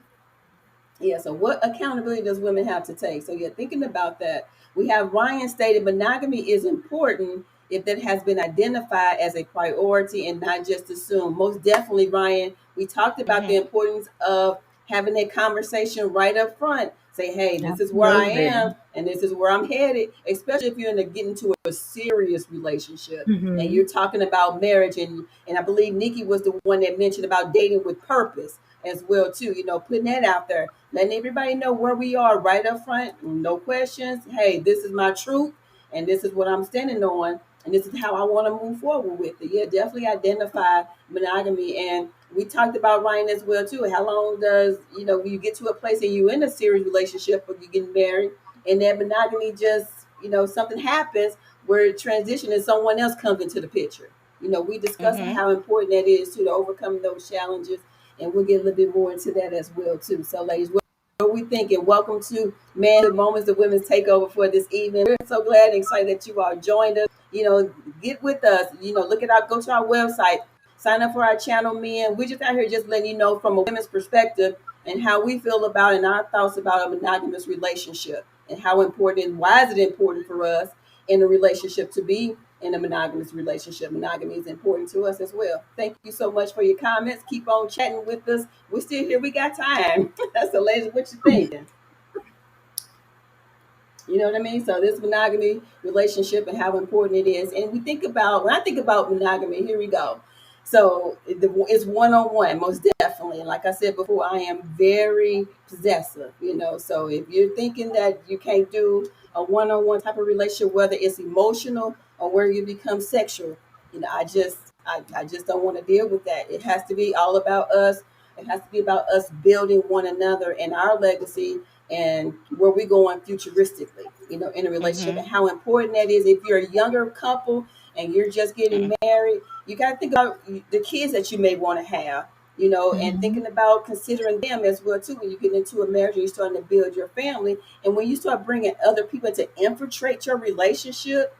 yeah. So what accountability does women have to take? So yeah, thinking about that, we have Ryan stated monogamy is important if that has been identified as a priority and not just assumed. Most definitely, Ryan. We talked about the Mm-hmm. importance of having that conversation right up front. Say, hey, this is where I Absolutely. am and this is where I'm headed. Especially if you're in getting into a serious relationship and Mm-hmm. you're talking about marriage, and I believe Nikki was the one that mentioned about dating with purpose as well too. Putting that out there, letting everybody know where we are right up front, no questions. Hey, this is my truth, and this is what I'm standing on, and this is how I want to move forward with it. Yeah, definitely identify monogamy, and we talked about Ryan as well too. How long does when you get to a place and you in a serious relationship or you getting married, and that monogamy just something happens where transition and someone else comes into the picture. We discussed Mm-hmm. how important that is to overcome those challenges, and we'll get a little bit more into that as well too. So, ladies, what we thinking? Welcome to Manhood Moments, the Women's Takeover for this evening. We're so glad and excited that you all joined us. Get with us. Go to our website, Sign up for our channel, men. We just out here just letting you know from a women's perspective and how we feel about and our thoughts about a monogamous relationship and how important and why is it important for us in a relationship to be in a monogamous relationship. Monogamy is important to us as well. Thank you so much for your comments. Keep on chatting with us. We're still here. We got time. So, ladies, what you thinking? You know what I mean? So this monogamy relationship and how important it is. And we think about, when I think about monogamy, here we go. So it's one-on-one, most definitely. And like I said before, I am very possessive, you know. So if you're thinking that you can't do a one-on-one type of relationship, whether it's emotional or where you become sexual, you know, I just don't want to deal with that. It has to be all about us. It has to be about us building one another and our legacy and where we're going futuristically, you know, in a relationship and how important that is. If you're a younger couple and you're just getting married, you got to think about the kids that you may want to have, you know, and thinking about considering them as well too. When you get into a marriage and you're starting to build your family, and when you start bringing other people to infiltrate your relationship,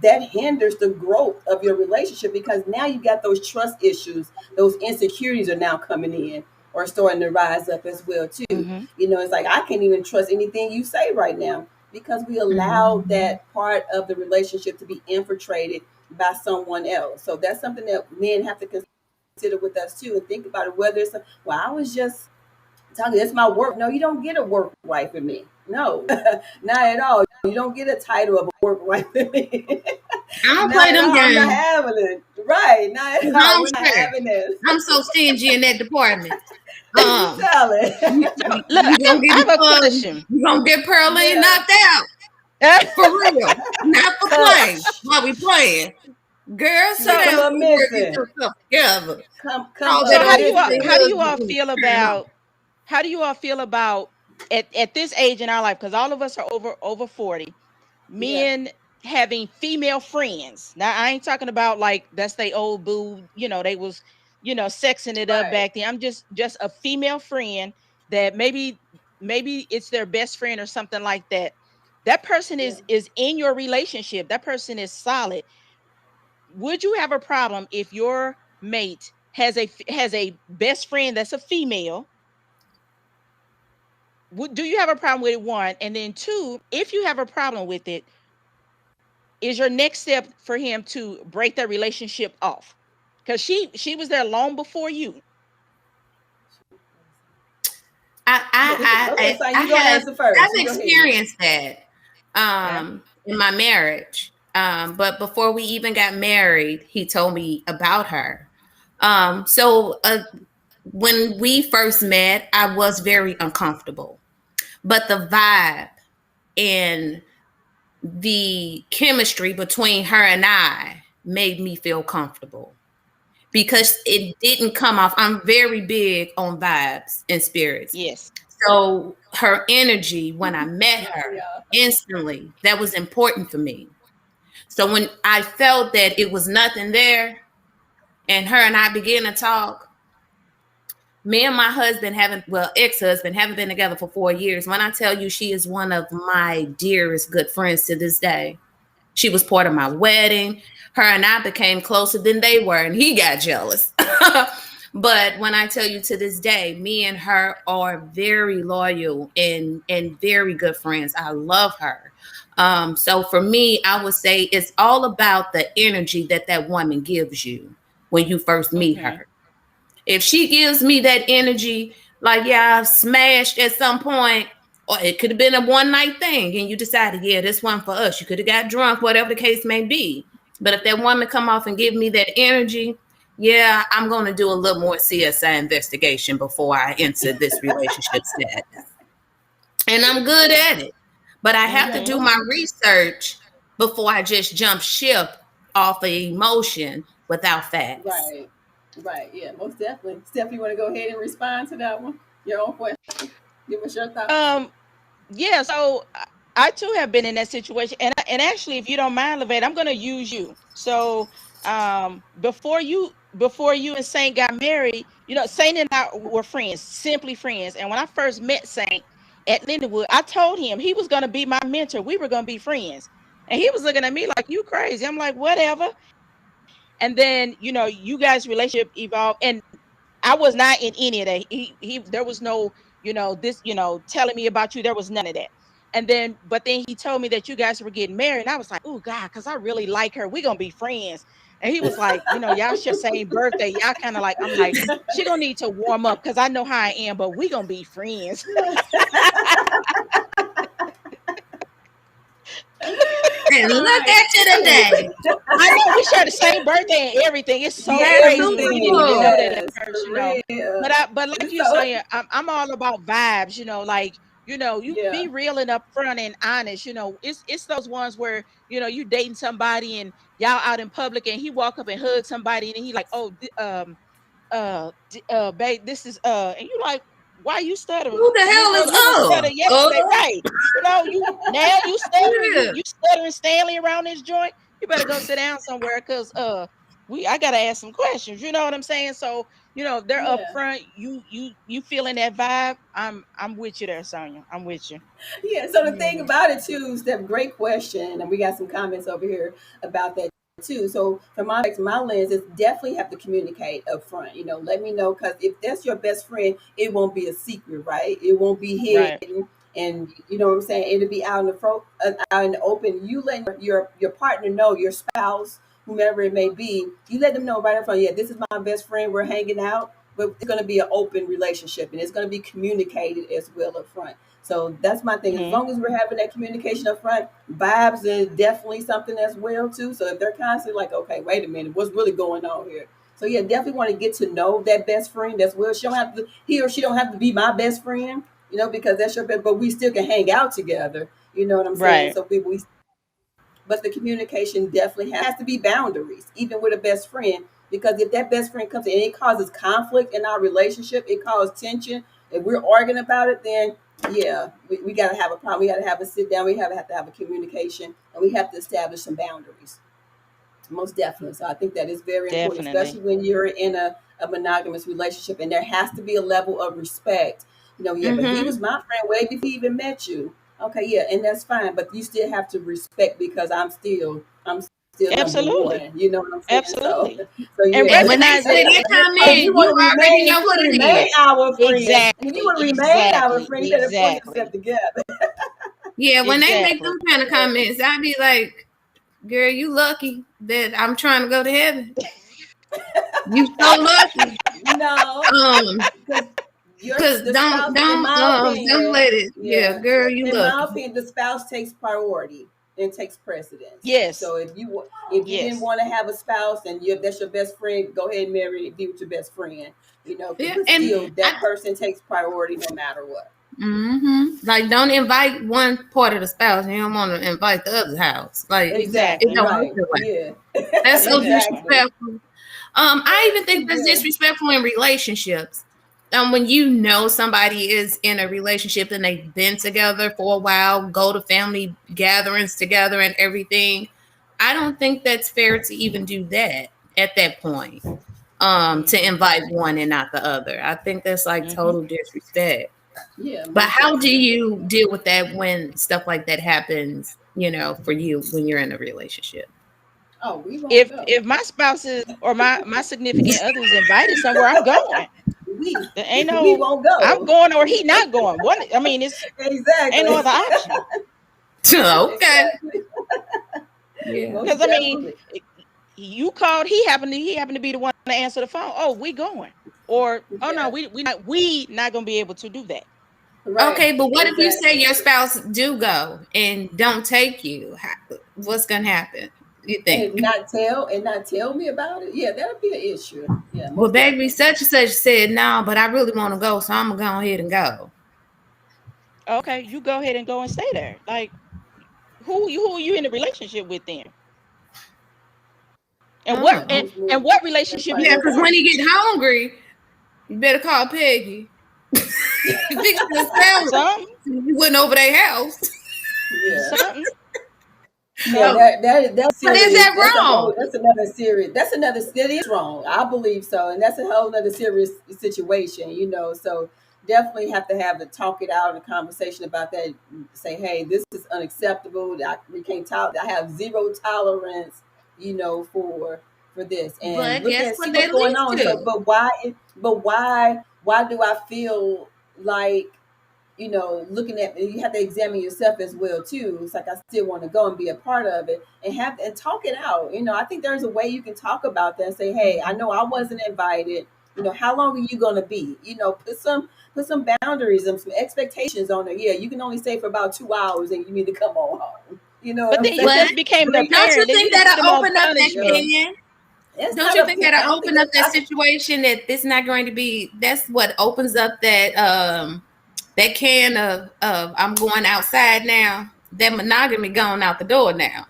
that hinders the growth of your relationship because now you got those trust issues, those insecurities are now coming in or starting to rise up as well too. You know, it's like I can't even trust anything you say right now because we allow that part of the relationship to be infiltrated by someone else. So that's something that men have to consider with us too and think about it. Whether it's well, I was just talking, that's my work. No, you don't get a work wife with me. No, not at all. You don't get a title of a work wife with me. I don't Not play at them all. I'm not games. having it. Right. Not at all. I'm We're not sure. having this. I'm so stingy in that department. You tell You, it. you, Look, you gonna I have a get question. you gonna get Pearline Yeah. knocked out for real, not for play. Come, While we playing, girl, sit So come down up somewhere, get missing. yourself together. Come All up that so old missing. how do you husband all feel about at this age in our life, because all of us are over 40, Yeah. men having female friends. Now I ain't talking about like that's they old boo, they was, sexing it up Right. back then. I'm just a female friend that maybe it's their best friend or something like that. That person Yeah. is in your relationship. That person is solid. Would you have a problem if your mate has a best friend that's a female? Do you have a problem with it, one? And then two, if you have a problem with it, is your next step for him to break that relationship off? Because she was there long before you. I Go ahead. Go ahead, I son. I, I You go have answer first. I've You go ahead. experienced that Okay. in my marriage. But before we even got married, he told me about her. So when we first met, I was very uncomfortable. But the vibe and the chemistry between her and I made me feel comfortable because it didn't come off. I'm very big on vibes and spirits. Yes. So her energy when I met Yes, we her are. instantly, that was important for me. So when I felt that it was nothing there and her and I began to talk, me and my husband haven't, well, ex-husband, haven't been together for 4 years. When I tell you she is one of my dearest good friends to this day. She was part of my wedding. Her and I became closer than they were, and he got jealous. But when I tell you to this day, me and her are very loyal and very good friends. I love her. So for me, I would say it's all about the energy that that woman gives you when you first meet Mm-hmm. her. If she gives me that energy, like, yeah, I've smashed at some point, or it could have been a one night thing, and you decided, yeah, this one for us. You could have got drunk, whatever the case may be. But if that woman come off and give me that energy, yeah, I'm going to do a little more CSI investigation before I enter this relationship status. And I'm good Yeah. at it. But I have to Yeah. do Mm-hmm. my research before I just jump ship off of emotion without facts. Right. Right. Yeah. Most definitely. Steph, you want to go ahead and respond to that one? Your own question. Give us your thoughts. Um, yeah, so I too have been in that situation, and actually, if you don't mind, Levette, I'm going to use you. So, before you and Saint got married, Saint and I were friends, simply friends. And when I first met Saint at Lindenwood, I told him he was going to be my mentor. We were going to be friends, and he was looking at me like, "You crazy?" I'm like, "Whatever." And then, you guys' relationship evolved, and I was not in any of that. There was no, this, telling me about you. There was none of that. And then, but then he told me that you guys were getting married. And I was like, oh God, because I really like her. We're gonna be friends. And he was like, y'all share same birthday. Y'all kind of like, I'm like, she gonna need to warm up because I know how I am, but we gonna be friends. And look at you today. I know we share the same birthday and everything. It's so Yeah, crazy. We everything. didn't even know that at Yes, first, for real. But like you So saying, I'm all about vibes. Like you yeah, be real and upfront and honest. It's those ones where you dating somebody and y'all out in public and he walk up and hug somebody and he like, oh, babe, this is and you like, why you stuttering? Who the hell Girl, is you didn't stutter yesterday, Oh, right? You stuttering, yeah. you stuttering Stanley around this joint. You better go sit down somewhere because I gotta ask some questions. You know what I'm saying? So, if they're yeah. upfront, you feeling that vibe, I'm with you there, Sonia. I'm with you. Yeah, so the thing Yeah. about it too, Steph, great question, and we got some comments over here about that too. So from my lens, it's definitely have to communicate up front. Let me know, because if that's your best friend, it won't be a secret, right? It won't be Right. hidden, and you know what I'm saying. It'll be out in out in the open. You let your partner know, your spouse, whomever it may be. You let them know right in front. Yeah, this is my best friend. We're hanging out, but it's going to be an open relationship, and it's going to be communicated as well up front. So that's my thing. As Hmm. long as we're having that communication up front, vibes is definitely something as well too. So if they're constantly like, okay, wait a minute, what's really going on here? So yeah, definitely want to get to know that best friend as well. She don't have to, he or she don't have to be my best friend, because that's your best, but we still can hang out together. You know what I'm saying? Right. So we but the communication definitely has to be boundaries, even with a best friend. Because if that best friend comes in and it causes conflict in our relationship, it causes tension, and we're arguing about it, then yeah, we got to have a problem. We got to have a sit down. We have to have a communication, and we have to establish some boundaries. Most definitely. So I think that is very important, Definitely. especially when you're in a monogamous relationship, and there has to be a level of respect. Yeah, but he Mm-hmm. was my friend way before he even met you. Okay, yeah, and that's fine, but you still have to respect, because I'm still number Absolutely. one. You know what I'm saying? So, Absolutely. so And yeah. And when they recognize say that. they come If you in, want you to already remain, if know you what want to it remain is. our friend, if you Exactly. want to remain our Exactly. friend, you better pull yourself Exactly. together. Yeah, when they make Exactly. them kind of comments, I be like, girl, you lucky that I'm trying to go to heaven. You so lucky. No, Um, because cause the spouse, in my don't opinion, let it. Yeah, yeah, girl, you in my lucky. opinion, the spouse takes priority and takes precedence. Yes. So if you didn't Yes. want to have a spouse, and that's your best friend, go ahead and marry, be with your best friend. Yeah, But and still, Hmm. that person takes priority no matter what. like don't invite one part of the spouse. You don't want to invite the other house. Like it Exactly Exactly. don't work right. that way. Yeah. That's so Exactly. Exactly. disrespectful. I even think that's Yeah. disrespectful in relationships. When you know somebody is in a relationship and they've been together for a while, go to family gatherings together and everything, I don't think that's fair to even do that at that point. To Hmm. invite one and not the other. I think that's like Hmm. total disrespect. Yeah. But Most how do definitely. you deal with that when stuff like that happens, for you when you're in a relationship? Oh, we won't go. If my spouse is or my significant other is invited somewhere, I'm going. We There ain't we no won't I'm go. going or he not going. One, I mean, it's ain't no Exactly. other option. Okay. Exactly. Yeah. Because Most I mean, definitely. you called. He happened to be the one to answer the phone. Oh, we going. Or oh no, Yeah. we not gonna be able to do that. Right. Okay, but what if you say Exactly. your spouse do go and don't take you? What's gonna happen? You think? And not tell me about it. Yeah, that'll be an issue. Yeah, Well, most baby, definitely. such and such said no, but I really want to go, so I'm gonna go ahead and go. Okay, you go ahead and go and stay there. Like who you in a relationship with then? And what Oh, and, Most and more. what That's relationship is yeah, right. it because for? when you get hungry, you better call Peggy. Fix the sandwich. Something, You went over their house. Yeah. something, Yeah, something. that's But is serious. that wrong? Mm. That's another that is wrong. I believe so. And that's a whole other serious situation. So definitely have to have the talk it out and a conversation about that. Say, hey, this is unacceptable. We can't talk. I have zero tolerance, for for this, and But look guess at see what what's they going lead on. So, to? why do I feel like, looking at, you have to examine yourself as well too. It's like I still want to go and be a part of it and have and talk it out. I think there's a way you can talk about that and say, hey, I know I wasn't invited. How long are you going to be? Put some boundaries and some expectations on it. Yeah, you can only stay for about 2 hours and you need to come on home. You know what But I'm then you saying? But just became the don't you parent, then you think just put him that'll on open up that Yeah. punishment. can? It's Don't not you a think I that'll don't think open up that's that situation that it's not going to be? That's what opens up that can of I'm going outside now. That monogamy gone out the door now.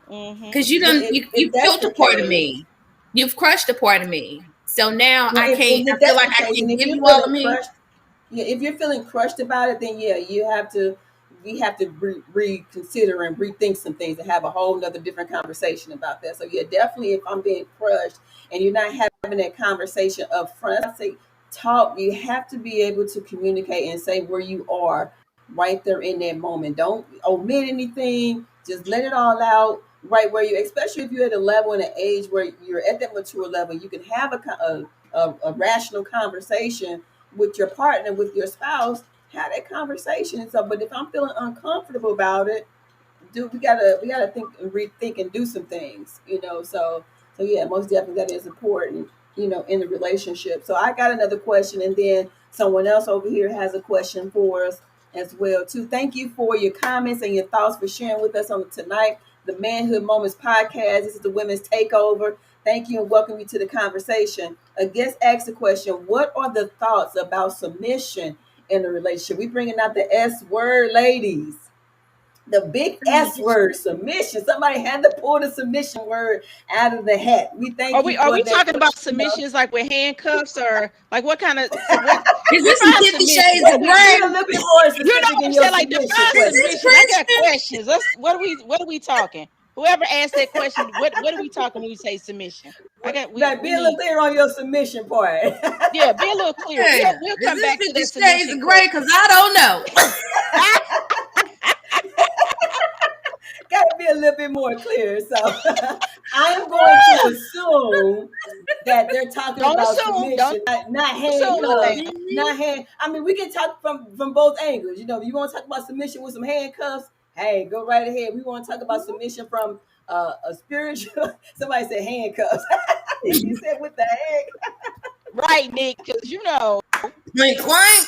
Mm-hmm. Because you but done you if that's killed the a part of case, me. You've crushed a part of me. So now well, if I feel that's like the I case, and can't if give you're you all of feeling me. crushed, yeah, if you're feeling crushed about it, then yeah, we have to reconsider and rethink some things and have a whole nother different conversation about that. So yeah, definitely, if I'm being crushed and you're not having that conversation up front, I say talk. You have to be able to communicate and say where you are right there in that moment. Don't omit anything. Just let it all out right where you, especially if you're at a level and an age where you're at that mature level, you can have a rational conversation with your partner, with your spouse. Have that conversation. So, but if I'm feeling uncomfortable about it, we gotta think and rethink and do some things. So yeah, most definitely that is important. In the relationship. So I got another question, and then someone else over here has a question for us as well too. Thank you for your comments and your thoughts for sharing with us on tonight, the Manhood Moments podcast. This is the Women's Takeover. Thank you and welcome you to the conversation. A guest asked the question, what are the thoughts about submission in a relationship? We bringing out the S word, ladies. The big S word, submission. Somebody had to pull the submission word out of the hat. We Are thank we you are for we that. talking about submissions like with handcuffs, or like what kind of what Is this some define 50 submission? Shades of Be Grey? a little bit more You know specific what in I'm your saying? Like submission define Is question. this submission. I got Christian? questions. Let's what are we talking? Whoever asked that question, what are we talking when we say submission? I got Like, we be a little need clear on your submission part. yeah, be a little clear. Yeah. We'll Is come this back to 50 that Shades submission of Grey? question. Because I don't know. Got to be a little bit more clear. So I am going to assume that they're talking Don't about assume. Don't submission, not assume, handcuffs, Atlanta. Mhm. not hand. I mean, we can talk from both angles. If you want to talk about submission with some handcuffs, hey, go right ahead. We want to talk about submission from a spiritual. Somebody said handcuffs. He said, "What the heck?" Right, Nick, because Clink, clank.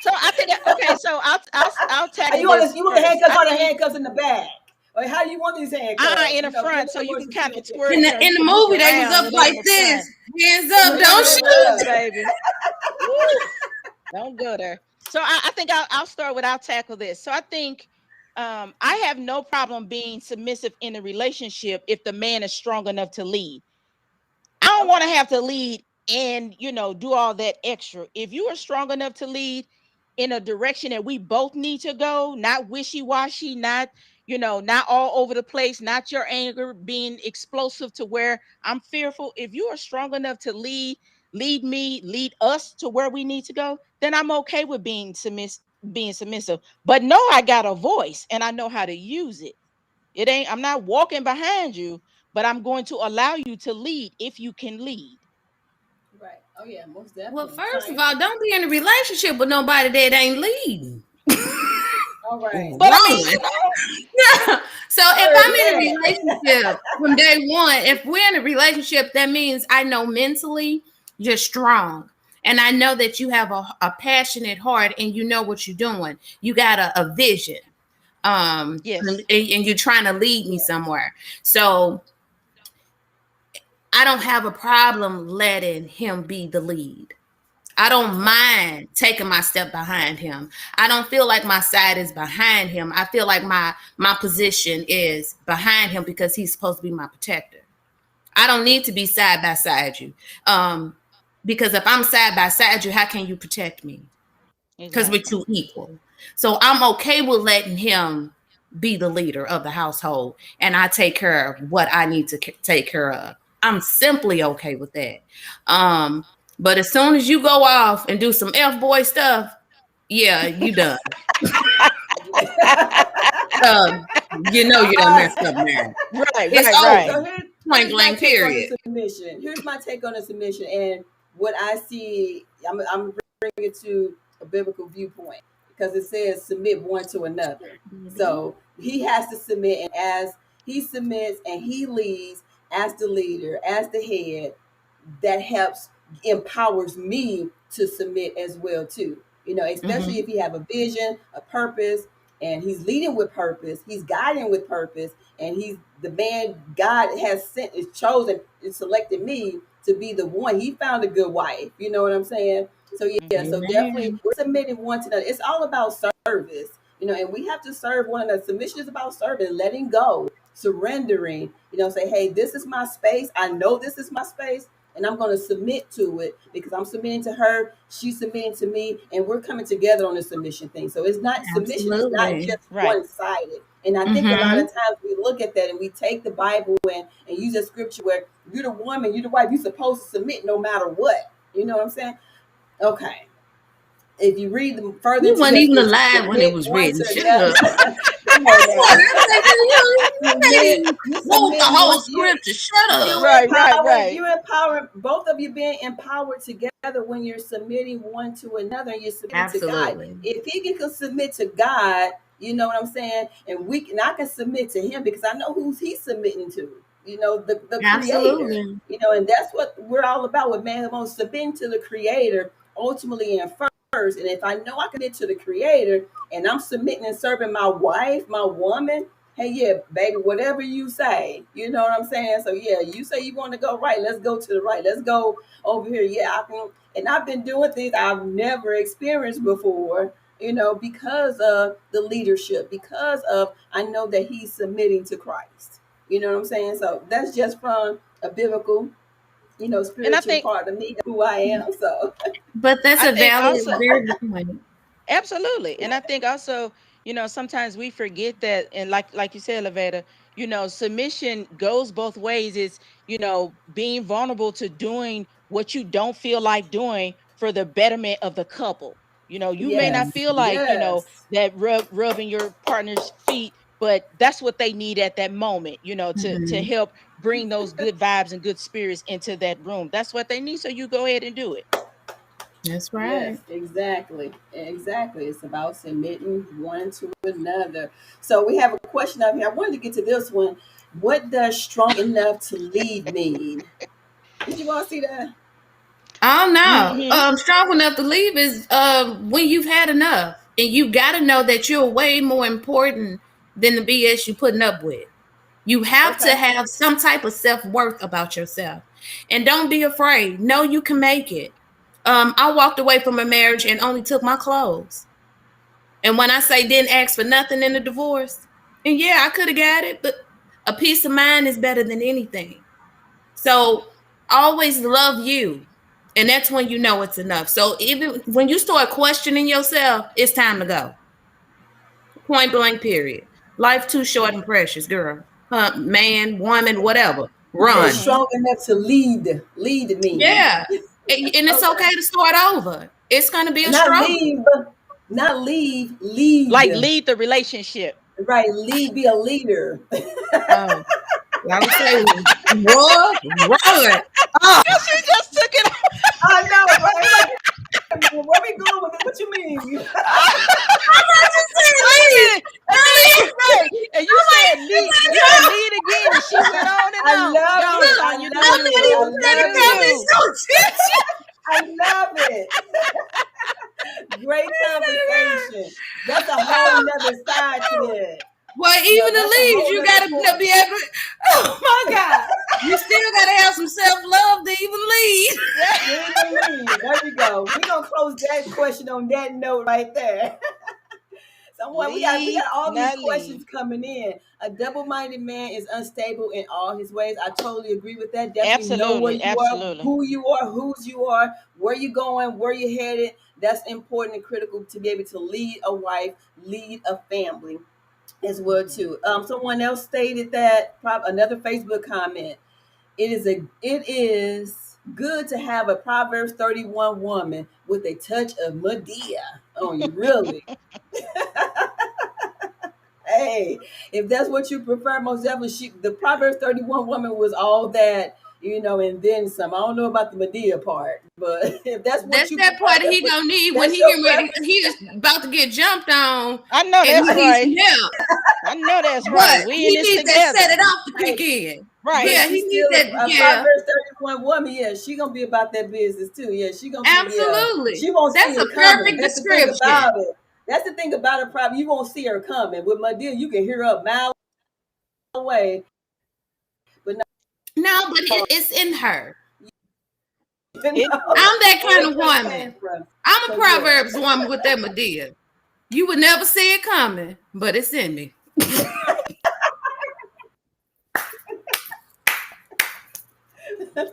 So I think okay. So I'll And tackle you want this the, you want the first. handcuffs I or the think handcuffs in the back? Or how do you want these handcuffs? in the Be a front, so little you more can kind of specific. twerk. In the You in the can look movie, they was around up and they in like the this. front. Hands up, don't Hands shoot. up, baby. Woo! Don't go there. So I think I'll start with I'll tackle this. So I think I have no problem being submissive in a relationship if the man is strong enough to lead. I don't want Okay. to have to lead and do all that extra. If you are strong enough to lead in a direction that we both need to go, not wishy-washy, not all over the place, not your anger being explosive to where I'm fearful. If you are strong enough to lead me, lead us to where we need to go, then I'm okay with being submissive. But no, I got a voice and I know how to use it. I'm not walking behind you, but I'm going to allow you to lead if you can lead. Right. Oh yeah, most Well, definitely. first of Fine. all, don't be in a relationship with nobody that ain't leading. All right. But I mean, Run. So if Heard I'm in a that. relationship from day one, if we're in a relationship, that means I know mentally you're strong. And I know that you have a passionate heart and you know what you're doing. You got a vision. yes. And you're trying to lead me somewhere. So I don't have a problem letting him be the lead. I don't Okay. mind taking my step behind him. I don't feel like my side is behind him. I feel like my position is behind him because he's supposed to be my protector. I don't need to be side by side you. Because if I'm side by side you, how can you protect me? Because we're Exactly. too equal. So I'm okay with letting him be the leader of the household and I take care of what I need to take care of. I'm simply okay with that. But as soon as you go off and do some F boy stuff, yeah, you done. You know you done Uh, messed up now. Right, It's right, over. right. so Point Here's my blank, take on the period. submission. Here's my take on the submission, and what I see. I'm bringing it to a biblical viewpoint because it says submit one to another. So he has to submit, and as he submits and he leads as the leader, as the head, that helps empowers me to submit as well too. Especially Mm-hmm. if you have a vision, a purpose, and he's leading with purpose, he's guiding with purpose, and he's the man God has sent, is chosen, is selected me to be the one. He found a good wife. You know what I'm saying? So yeah, so definitely Amen. we're submitting one to another. It's all about service, and we have to serve one another. Submission is about serving, letting go, surrendering. Say, hey, this is my space. I know this is my space, and I'm going to submit to it because I'm submitting to her. She's submitting to me, and we're coming together on the submission thing. So it's not submission is not Absolutely. just Right. one sided. And I think a lot Mm-hmm. of times we look at that and we take the Bible and use that scripture where you're the woman, you're the wife, you're supposed to submit no matter what. You know what I'm saying? Okay. If you read them further You into weren't that even scripture, alive when it submit was one written. to Shut up. another. Come on That's what now. I'm like. You can't submit, even you quote the submitting whole one. You scripture. Shut you up. Right, right, empowering, right. you empowering both of you being empowered together when you're submitting one to another and you're submitting to God. Absolutely. If he can submit to God, you know what I'm saying? And I can submit to him because I know who's he's submitting to, the creator. Absolutely. And that's what we're all about with man who wants to submit to the creator ultimately and first. And if I know I can get to the creator and I'm submitting and serving my wife, my woman, hey, yeah, baby, whatever you say, you know what I'm saying? So yeah, you say you want to go right, let's go to the right. Let's go over here. Yeah, I can. And I've been doing things I've never experienced before, because of the leadership, because of I know that he's submitting to Christ. You know what I'm saying? So that's just from a biblical, And I spiritual think part of me, who I am. So But that's I a think valid, also very good point. absolutely. And I think also, sometimes we forget that, and like you said, Lavetta, submission goes both ways. It's, being vulnerable to doing what you don't feel like doing for the betterment of the couple. You may not yes, feel like, yes, that rubbing your partner's feet, but that's what they need at that moment, to Mhm. help bring those good vibes and good spirits into that room. That's what they need. So you go ahead and do it. That's right. yes, exactly. Exactly. It's about submitting one to another. So we have a question up here. I wanted to get to this one. What does strong enough to lead mean? Did you all see that? Oh no. Hmm. Strong enough to leave is when you've had enough. And you gotta know that you're way more important than the BS you putting up with. You have to Okay. have some type of self-worth about yourself. And don't be afraid. Know you can make it. I walked away from a marriage and only took my clothes. And when I say didn't ask for nothing in the divorce, and yeah, I could have got it, but a peace of mind is better than anything. So always love you. And that's when you know it's enough. So even when you start questioning yourself, it's time to go. Point blank, period. Life too short and precious, girl. Man, woman, whatever. And Run. Hmm. strong enough to lead mean. Yeah. And it's Okay. okay to start over. It's going to be a Not struggle. leave, not leave, lead. Like lead the relationship. Right. Lead, be a leader. Oh, I would say, run. Oh, She just took it. I know, right? Where we going with it? What you mean? Wait a minute. And then Really? right. And you said lead. You said lead again. And she went on and I on. love Go on, it. son. I You do love you, it. I boo. Nobody You was love do trying to it. you. tell me so. I love it. Great conversation. That's a whole nother side to that. Well, even the That's a leads, whole you nother gotta point. be able. Oh my God, you still gotta have some self love to even lead. You even lead. There we go. We're gonna close that question on that note right there. Someone we got Lead, all these not leave. questions coming in. A double-minded man is unstable in all his ways. I totally agree with that. Definitely know where Absolutely. you are, Absolutely. who you are, whose you are, where you're going, where you're headed. That's important and critical to be able to lead a wife, lead a family as well too. Someone else stated that another Facebook comment. It is good to have a Proverbs 31 woman with a touch of Medea on you. Really, Hey, if that's what you prefer, most definitely. The Proverbs 31 woman was all that, and then some. I don't know about the Medea part, but if that's what That's you that prefer, part that he gonna need when that's he your get ready. preference. He is about to get jumped on, I know and he that's needs some right. help. I know that's right. But We in he this needs that set together. it off to Hey, kick in. Right. but Yeah, he she's needs still that. a Yeah, Proverbs 31 woman. Yeah, she gonna be about that business too. Yeah, she gonna be. Yeah, absolutely. she won't see That's a it coming. perfect That's the thing description. about it. That's the thing about a problem. You won't see her coming. With Medea, you can hear her a mile away, but No, but it's in her. no, It I'm that kind where's of that came woman. from? I'm a So yeah. Proverbs woman with that Medea. You would never see it coming, but it's in me.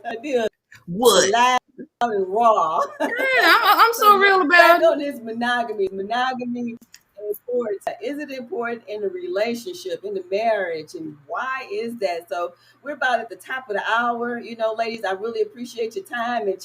Medea Would. loud and raw. Yeah, I'm So so yeah, real back about it. on this monogamy. Monogamy is important. Is it important in a relationship, in the marriage, and why is that? So we're about at the top of the hour. Ladies, I really appreciate your time and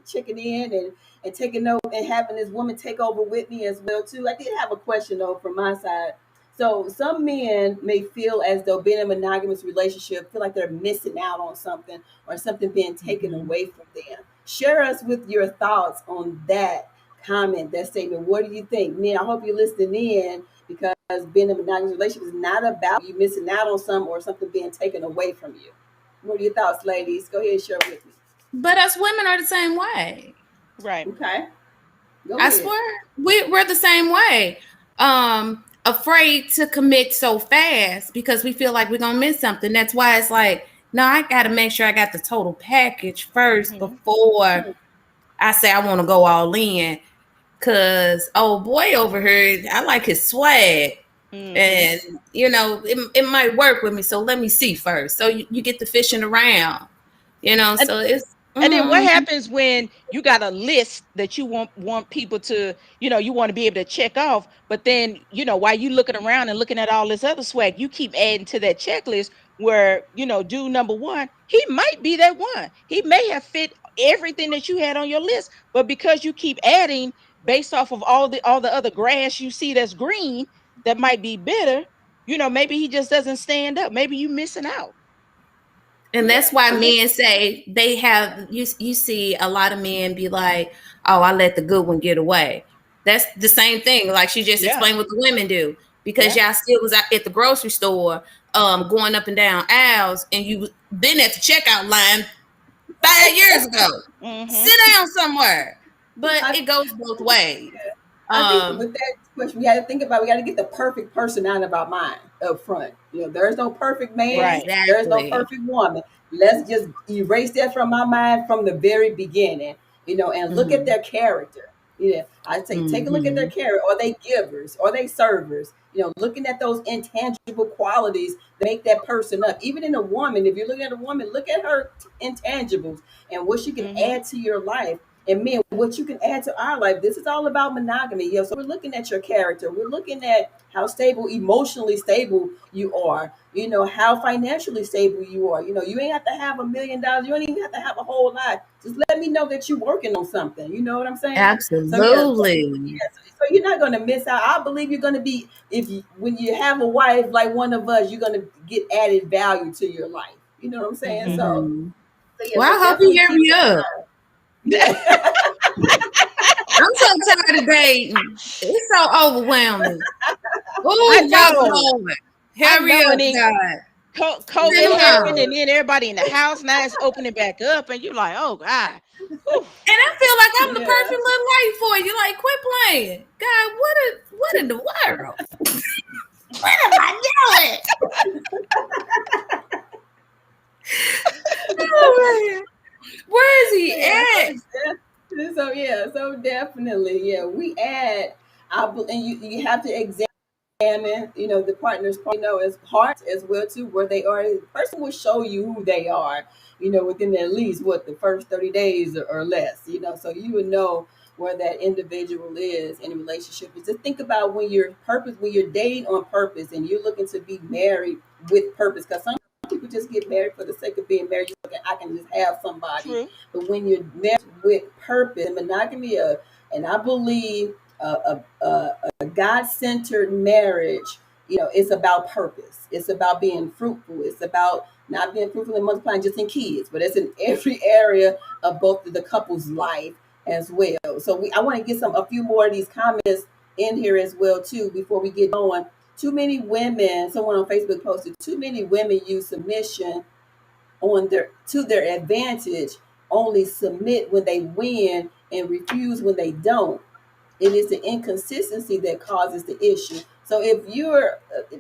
checking in and taking note and having this woman take over with me as well too. I did have a question though from my side. So some men may feel as though being in a monogamous relationship feel like they're missing out on something or something being taken Mhm. away from them. Share us with your thoughts on that comment, that statement. What do you think? Man, I hope you're listening in because being in a monogamous relationship is not about you missing out on something or something being taken away from you. What are your thoughts, ladies? Go ahead and share with me. But us women are the same way. right. Okay, go I ahead. swear, we're the same way. Afraid to commit so fast because we feel like we're gonna miss something. That's why it's like, no, I gotta make sure I got the total package first Hmm. before I say I want to go all in. Cause old boy over here, I like his swag. Hmm. And it might work with me. So let me see first. So you get the fishing around, so it's And then what happens when you got a list that you want people to, you want to be able to check off, but then, while you looking around and looking at all this other swag, you keep adding to that checklist where, dude number one, he might be that one. He may have fit everything that you had on your list, but because you keep adding based off of all the other grass you see that's green, that might be bitter, maybe he just doesn't stand up. Maybe you missing out. And that's Yeah. why So this men say they have you see a lot of men be like, oh, I let the good one get away. That's the same thing. Like she just Yeah. explained what the women do. Because Yeah. y'all still was out at the grocery store, going up and down aisles, and you been at the checkout line 5 years ago. Hmm. Sit down somewhere. But I it goes both ways. I think Um, with that question, we got to get the perfect person out of our mind up front. There's no perfect man, Right. there's no exactly. perfect woman. Let's just erase that from my mind from the very beginning, and look at Hmm. their character. I say take a look at their Hmm. character. Are they givers? Are they servers? Looking at those intangible qualities that make that person up. Even in a woman, if you're looking at a woman, look at her intangibles and what she can Hmm. add to your life. And men, what you can add to our life. This is all about monogamy. So we're looking at your character. We're looking at how stable, emotionally stable you are. How financially stable you are. You ain't have to have $1 million. You don't even have to have a whole lot. Just let me know that you're working on something. You know what I'm saying? So yeah, Absolutely. so you're not gonna miss out. I believe you're gonna be when you have a wife like one of us, you're gonna get added value to your life. You know what I'm saying? Hmm. Hmm. So yeah, Well, so I hope you definitely keep hurry up. that in mind. I'm so tired of dating. It's so overwhelming. I Oh, God, know. Lord. I Hurry know. up, And then God. COVID Send them happened, home. and then everybody in the house now is opening back up, and you're like, oh God. Whew. And I feel like I'm the Yeah. perfect little wife for you. Like, quit playing. God, what in the world? What am I doing? Oh, man. Where is he Yeah, at? so definitely, yeah. We add, and you have to examine, the partner's part, as heart as well too, where they are. The person will show you who they are, within at least the first 30 days or less, so you would know where that individual is in a relationship. Is to think about when you're dating on purpose and you're looking to be married with purpose, because some people just get married for the sake of being married. I can just have somebody, True. but when you're married with purpose and monogamy, and I believe a God-centered marriage it's about purpose. It's about being fruitful. It's about not being fruitful and multiplying just in kids, but it's in every area of both of the couple's life as well. So I want to get a few more of these comments in here as well too before we get going. Too many women, someone on Facebook posted, too many women use submission to their advantage, only submit when they win and refuse when they don't. It is the inconsistency that causes the issue. So if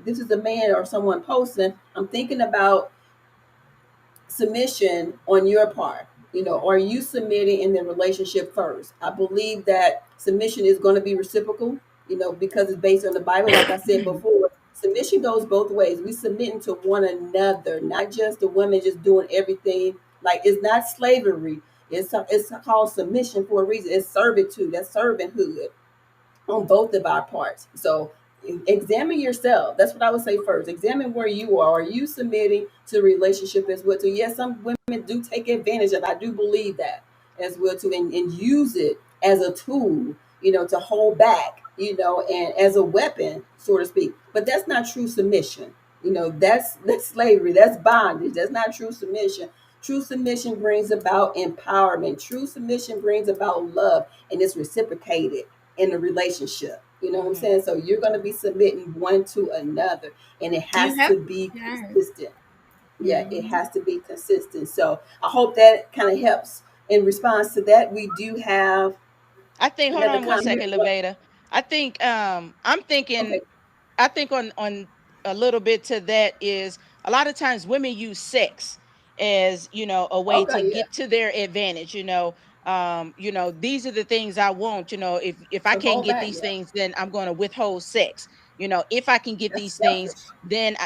this is a man or someone posting, I'm thinking about submission on your part. Are you submitting in the relationship first? I believe that submission is going to be reciprocal, because it's based on the Bible. Like I said before, submission goes both ways. We submitting to one another, not just the women just doing everything. Like, it's not slavery. It's called submission for a reason. It's servitude. That's servanthood on both of our parts. So examine yourself. That's what I would say first. Examine where you are. Are you submitting to the relationship as well? So yes, some women do take advantage of. I do believe that as well too, and use it as a tool, to hold back, and as a weapon, so to speak. But that's not true submission. That's slavery. That's bondage. That's not true submission. True submission brings about empowerment. True submission brings about love, and it's reciprocated in a relationship. You know what I'm Mhm. saying? So you're going to be submitting one to another, and it You has have to be yes. consistent. Yeah, it Mhm. has to be consistent. So I hope that kind of helps. In response to that, we do have I think, hold another on one comment. second, Levada. I think I'm thinking Okay. I think on a little bit to that is a lot of times women use sex as a way to Okay. Yeah. get to their advantage. These are the things I want. If I To can't hold get back. these Yeah. things, then I'm going to withhold sex. If I can get That's these things, selfish. then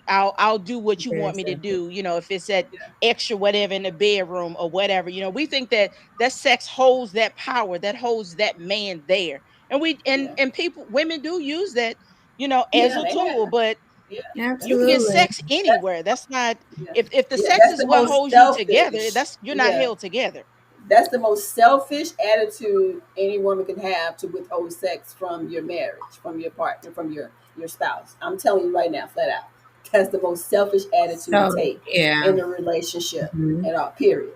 I'll do what you Very want me to selfish. do. If it's that Yeah. extra whatever in the bedroom or whatever. We think that sex holds that power, that holds that man there, and we Yeah. and people women do use that as Yeah. a They tool, have. but Yeah. you can get Absolutely. sex That's anywhere. That's not yeah. if the Yeah. sex That's is the what most holds you together, selfish. that's you're not Yeah. held together. That's the most selfish attitude any woman can have, to withhold sex from your marriage, from your partner, from your spouse. I'm telling you right now, flat out. That's the most selfish attitude to So take yeah. in a relationship Mhm. at all. Period.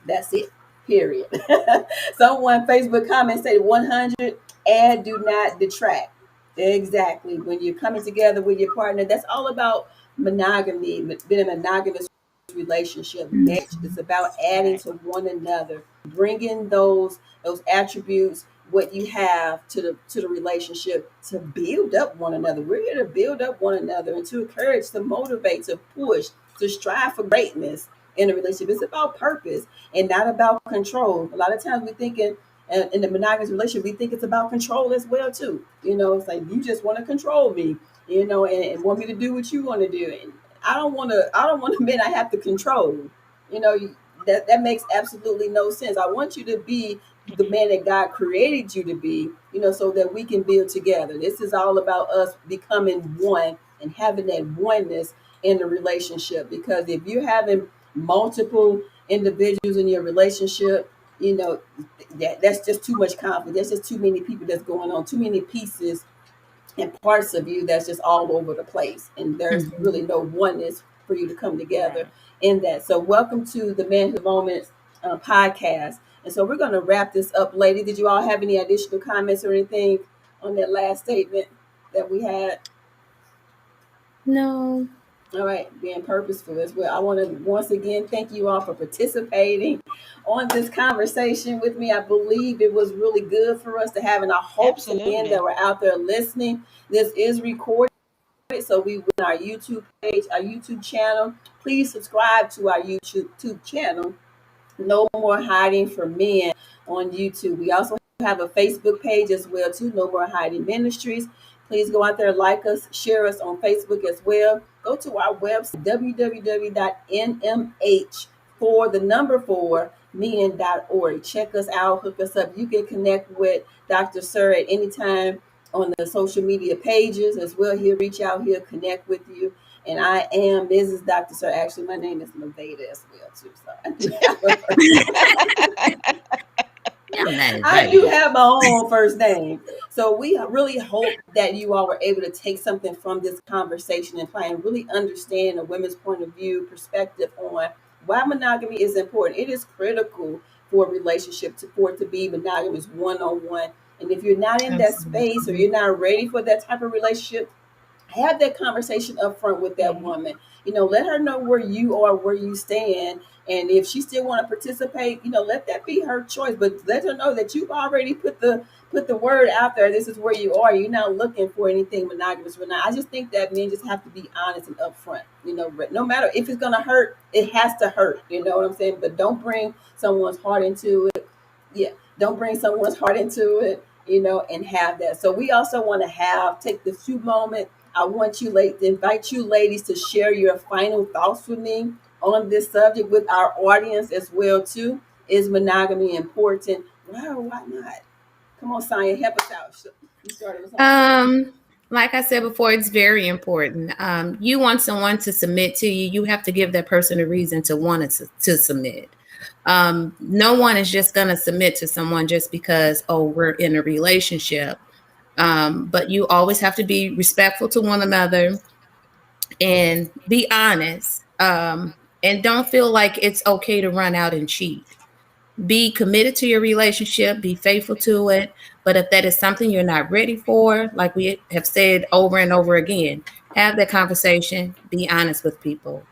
That's it. Period. Someone Facebook comment said 100 add, do not detract. Exactly. When you're coming together with your partner, that's all about monogamy, being a monogamous relationship. Marriage is about adding Right. to one another, bringing those attributes, what you have to the relationship, to build up one another. We're here to build up one another and to encourage, to motivate, to push, to strive for greatness in a relationship. It's about purpose and not about control. A lot of times we thinking in the monogamous relationship, we think it's about control as well too. It's like you just want to control me, and want me to do what you want to do. And I don't want to admit I have to control. You know, that makes absolutely no sense. I want you to be the man that God created you to be, so that we can build together. This is all about us becoming one and having that oneness in the relationship. Because if you're having multiple individuals in your relationship, that's just too much conflict. There's just too many people that's going on, too many pieces and parts of you that's just all over the place, and there's really Mhm. no oneness for you to come together Right. in that. So welcome to the Manhood Moments podcast. And so we're going to wrap this up, lady. Did you all have any additional comments or anything on that last statement that we had? No. All right, being purposeful as well. I want to once again thank you all for participating on this conversation with me. I believe it was really good for us to have, and I hope some men that Absolutely. were out there listening. This is recorded, so we on our YouTube page, our YouTube channel. Please subscribe to our YouTube channel. No More Hiding for Men on YouTube. We also have a Facebook page as well too, No More Hiding Ministries. Please go out there, like us, share us on Facebook as well. Go to our website, www.nmh for the number 4men.org. Check us out, hook us up. You can connect with Dr. Sir at any time on the social media pages as well. He'll reach out, he'll connect with you. And I am Mrs. Dr. Sir. Actually, my name is Levada as well too. So I do have a first name. Your name, I do baby. have my own first name. So we really hope that you all were able to take something from this conversation and try and really understand a women's point of view, perspective on why monogamy is important. It is critical for a relationship for it to be monogamous one on one. And if you're not in that space or Absolutely. you're not ready for that type of relationship, have that conversation up front with that Mhm. woman. Let her know where you are, where you stand, and if she still want to participate, let that be her choice. But let her know that you've already put the word out there. This is where you are. You're not looking for anything monogamous or not. I just think that men just have to be honest and upfront. No matter if it's gonna hurt, it has to hurt. You know what I'm saying? But don't bring someone's heart into it. Yeah, don't bring someone's heart into it, and have that. So we also want to take this few moment. I want you invite you ladies to share your final thoughts with me on this subject with our audience as well too. Is monogamy important? Why or why not? Come on, Sonya, help us out. You started us off. Um, like I said before, it's very important. You want someone to submit to you, you have to give that person a reason to want to submit. No one is just going to submit to someone just because, oh, we're in a relationship. But you always have to be respectful to one another and be honest. And don't feel like it's okay to run out and cheat. Be committed to your relationship, be faithful to it. But if that is something you're not ready for, like we have said over and over again, have that conversation, be honest with people,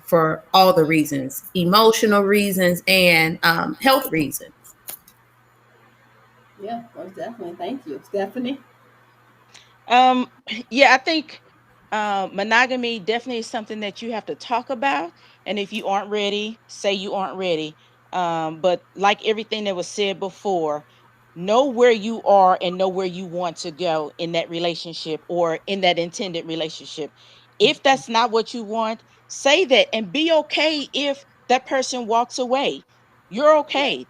for all the reasons, emotional reasons and health reasons. Yeah, most definitely. Thank you, Stephanie. Um, yeah, I think monogamy definitely is something that you have to talk about. And if you aren't ready, say you aren't ready. But like everything that was said before, know where you are and know where you want to go in that relationship or in that intended relationship. If that's not what you want, say that and be okay if that person walks away. You're Right. okay.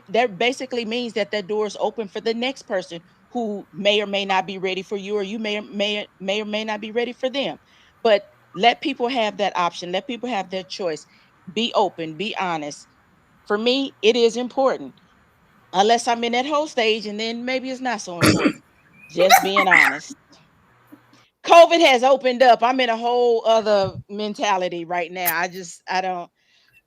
That basically means that that door is open for the next person who may or may not be ready for you, or you may or may not be ready for them. But let people have that option. Let people have their choice. Be open. Be honest. For me, it is important. Unless I'm in that whole stage, and then maybe it's not so important. Just being honest. COVID has opened up. I'm in a whole other mentality right now. I don't.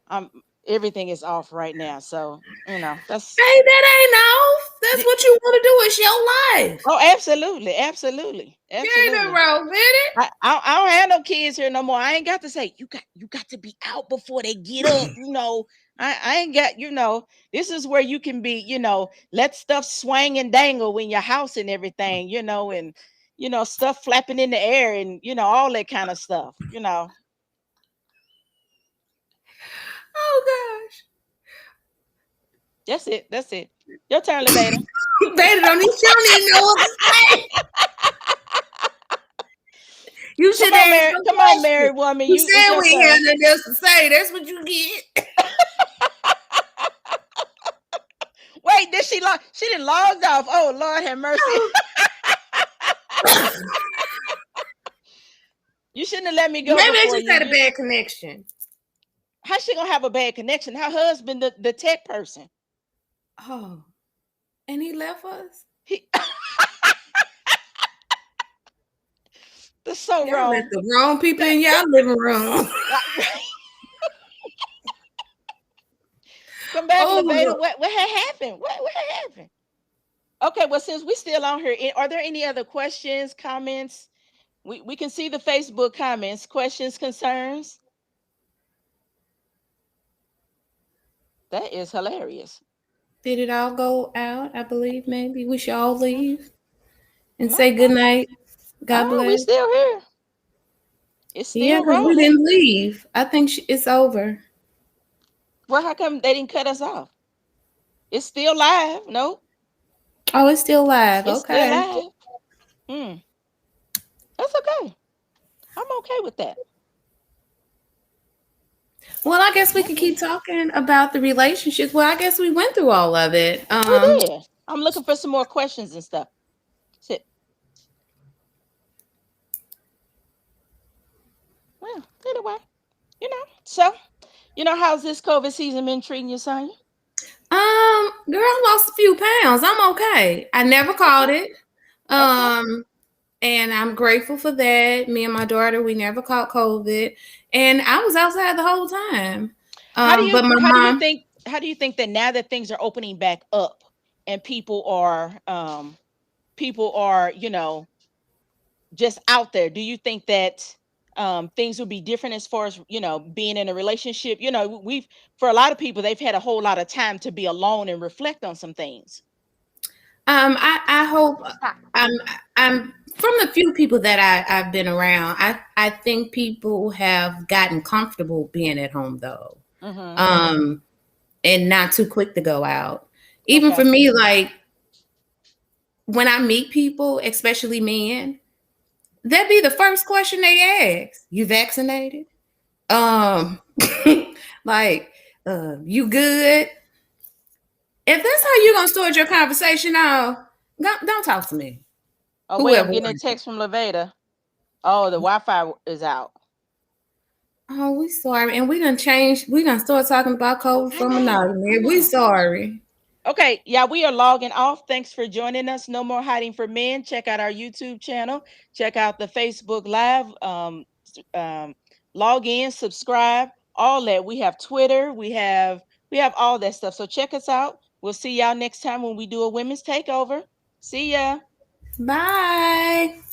I'm Everything is off right now. So that's. Hey, that ain't off. That's what you want to do. It's your life. Oh, absolutely, absolutely, There ain't nothing absolutely. wrong with it. I don't have no kids here no more. I ain't got to say you got to be out before they get up. I ain't got. This is where you can be. Let stuff swing and dangle in your house and everything. And stuff flapping in the air and all that kind of stuff. Oh That's it. That's it. Your turn, Levada. gosh. Baby, she don't even know what to say. You Come should on, ask Mary. some Come on, questions. married woman. You It's said your we ain't had turn. nothing else to say. That's what you get. Wait, did she log? She didn't log off. Oh Lord, have mercy. You shouldn't have let me go Maybe I before just you. had a bad connection. How she gonna have a bad connection? Her husband, the tech person. Oh, and he left us? He That's so Y'all let wrong. the wrong people That, in y'all living room. come back, Oh, Levada. look. What had happened? What had happened? Okay, well, since we still on here, are there any other questions, comments? We can see the Facebook comments, questions, concerns. That is hilarious. Did it all go out? I believe maybe we should all leave and No, say good night. God oh, we bless. still here. It's Yeah, still because we rolling. didn't leave. I think it's over. Well, how come they didn't cut us off? It's still live. No, Oh, it's still live. it's still Okay. live. Hmm, that's okay. I'm okay with that. Well, I guess we could Okay, keep talking about the relationships. Well, I guess we went through all of it. we did. I'm looking for some more questions and stuff. Sit. Well, anyway, so how's this COVID season been treating you, Sonya? Girl, I lost a few pounds. I'm okay. I never caught Okay. it. Okay. Um, and I'm grateful for that. Me and my daughter, we never caught COVID, and I was outside the whole time. But my mom, How do you think that now that things are opening back up and people are, just out there, do you think that things will be different as far as, being in a relationship? We've for a lot of people, they've had a whole lot of time to be alone and reflect on some things. I hope I'm I'm from the few people that I've been around. I think people have gotten comfortable being at home though, Mm-hmm. um, and not too quick to go out. Even for Okay. me, like when I meet people, especially men, that'd be the first question they ask. You vaccinated? Um, like, you good? If that's how you're gonna start your conversation out, don't talk to me. Oh wait, I'm Whoever getting a wants it. text from Laveda. Oh, the Wi-Fi is out. Oh, we sorry. And we done changed. We done start talking about COVID I from know. I monogamy. We know. sorry. Okay, yeah, we are logging off. Thanks for joining us. No more hiding for men. Check out our YouTube channel. Check out the Facebook Live. Log in, subscribe, all that. We have Twitter. We have all that stuff. So check us out. We'll see y'all next time when we do a women's takeover. See ya. Bye.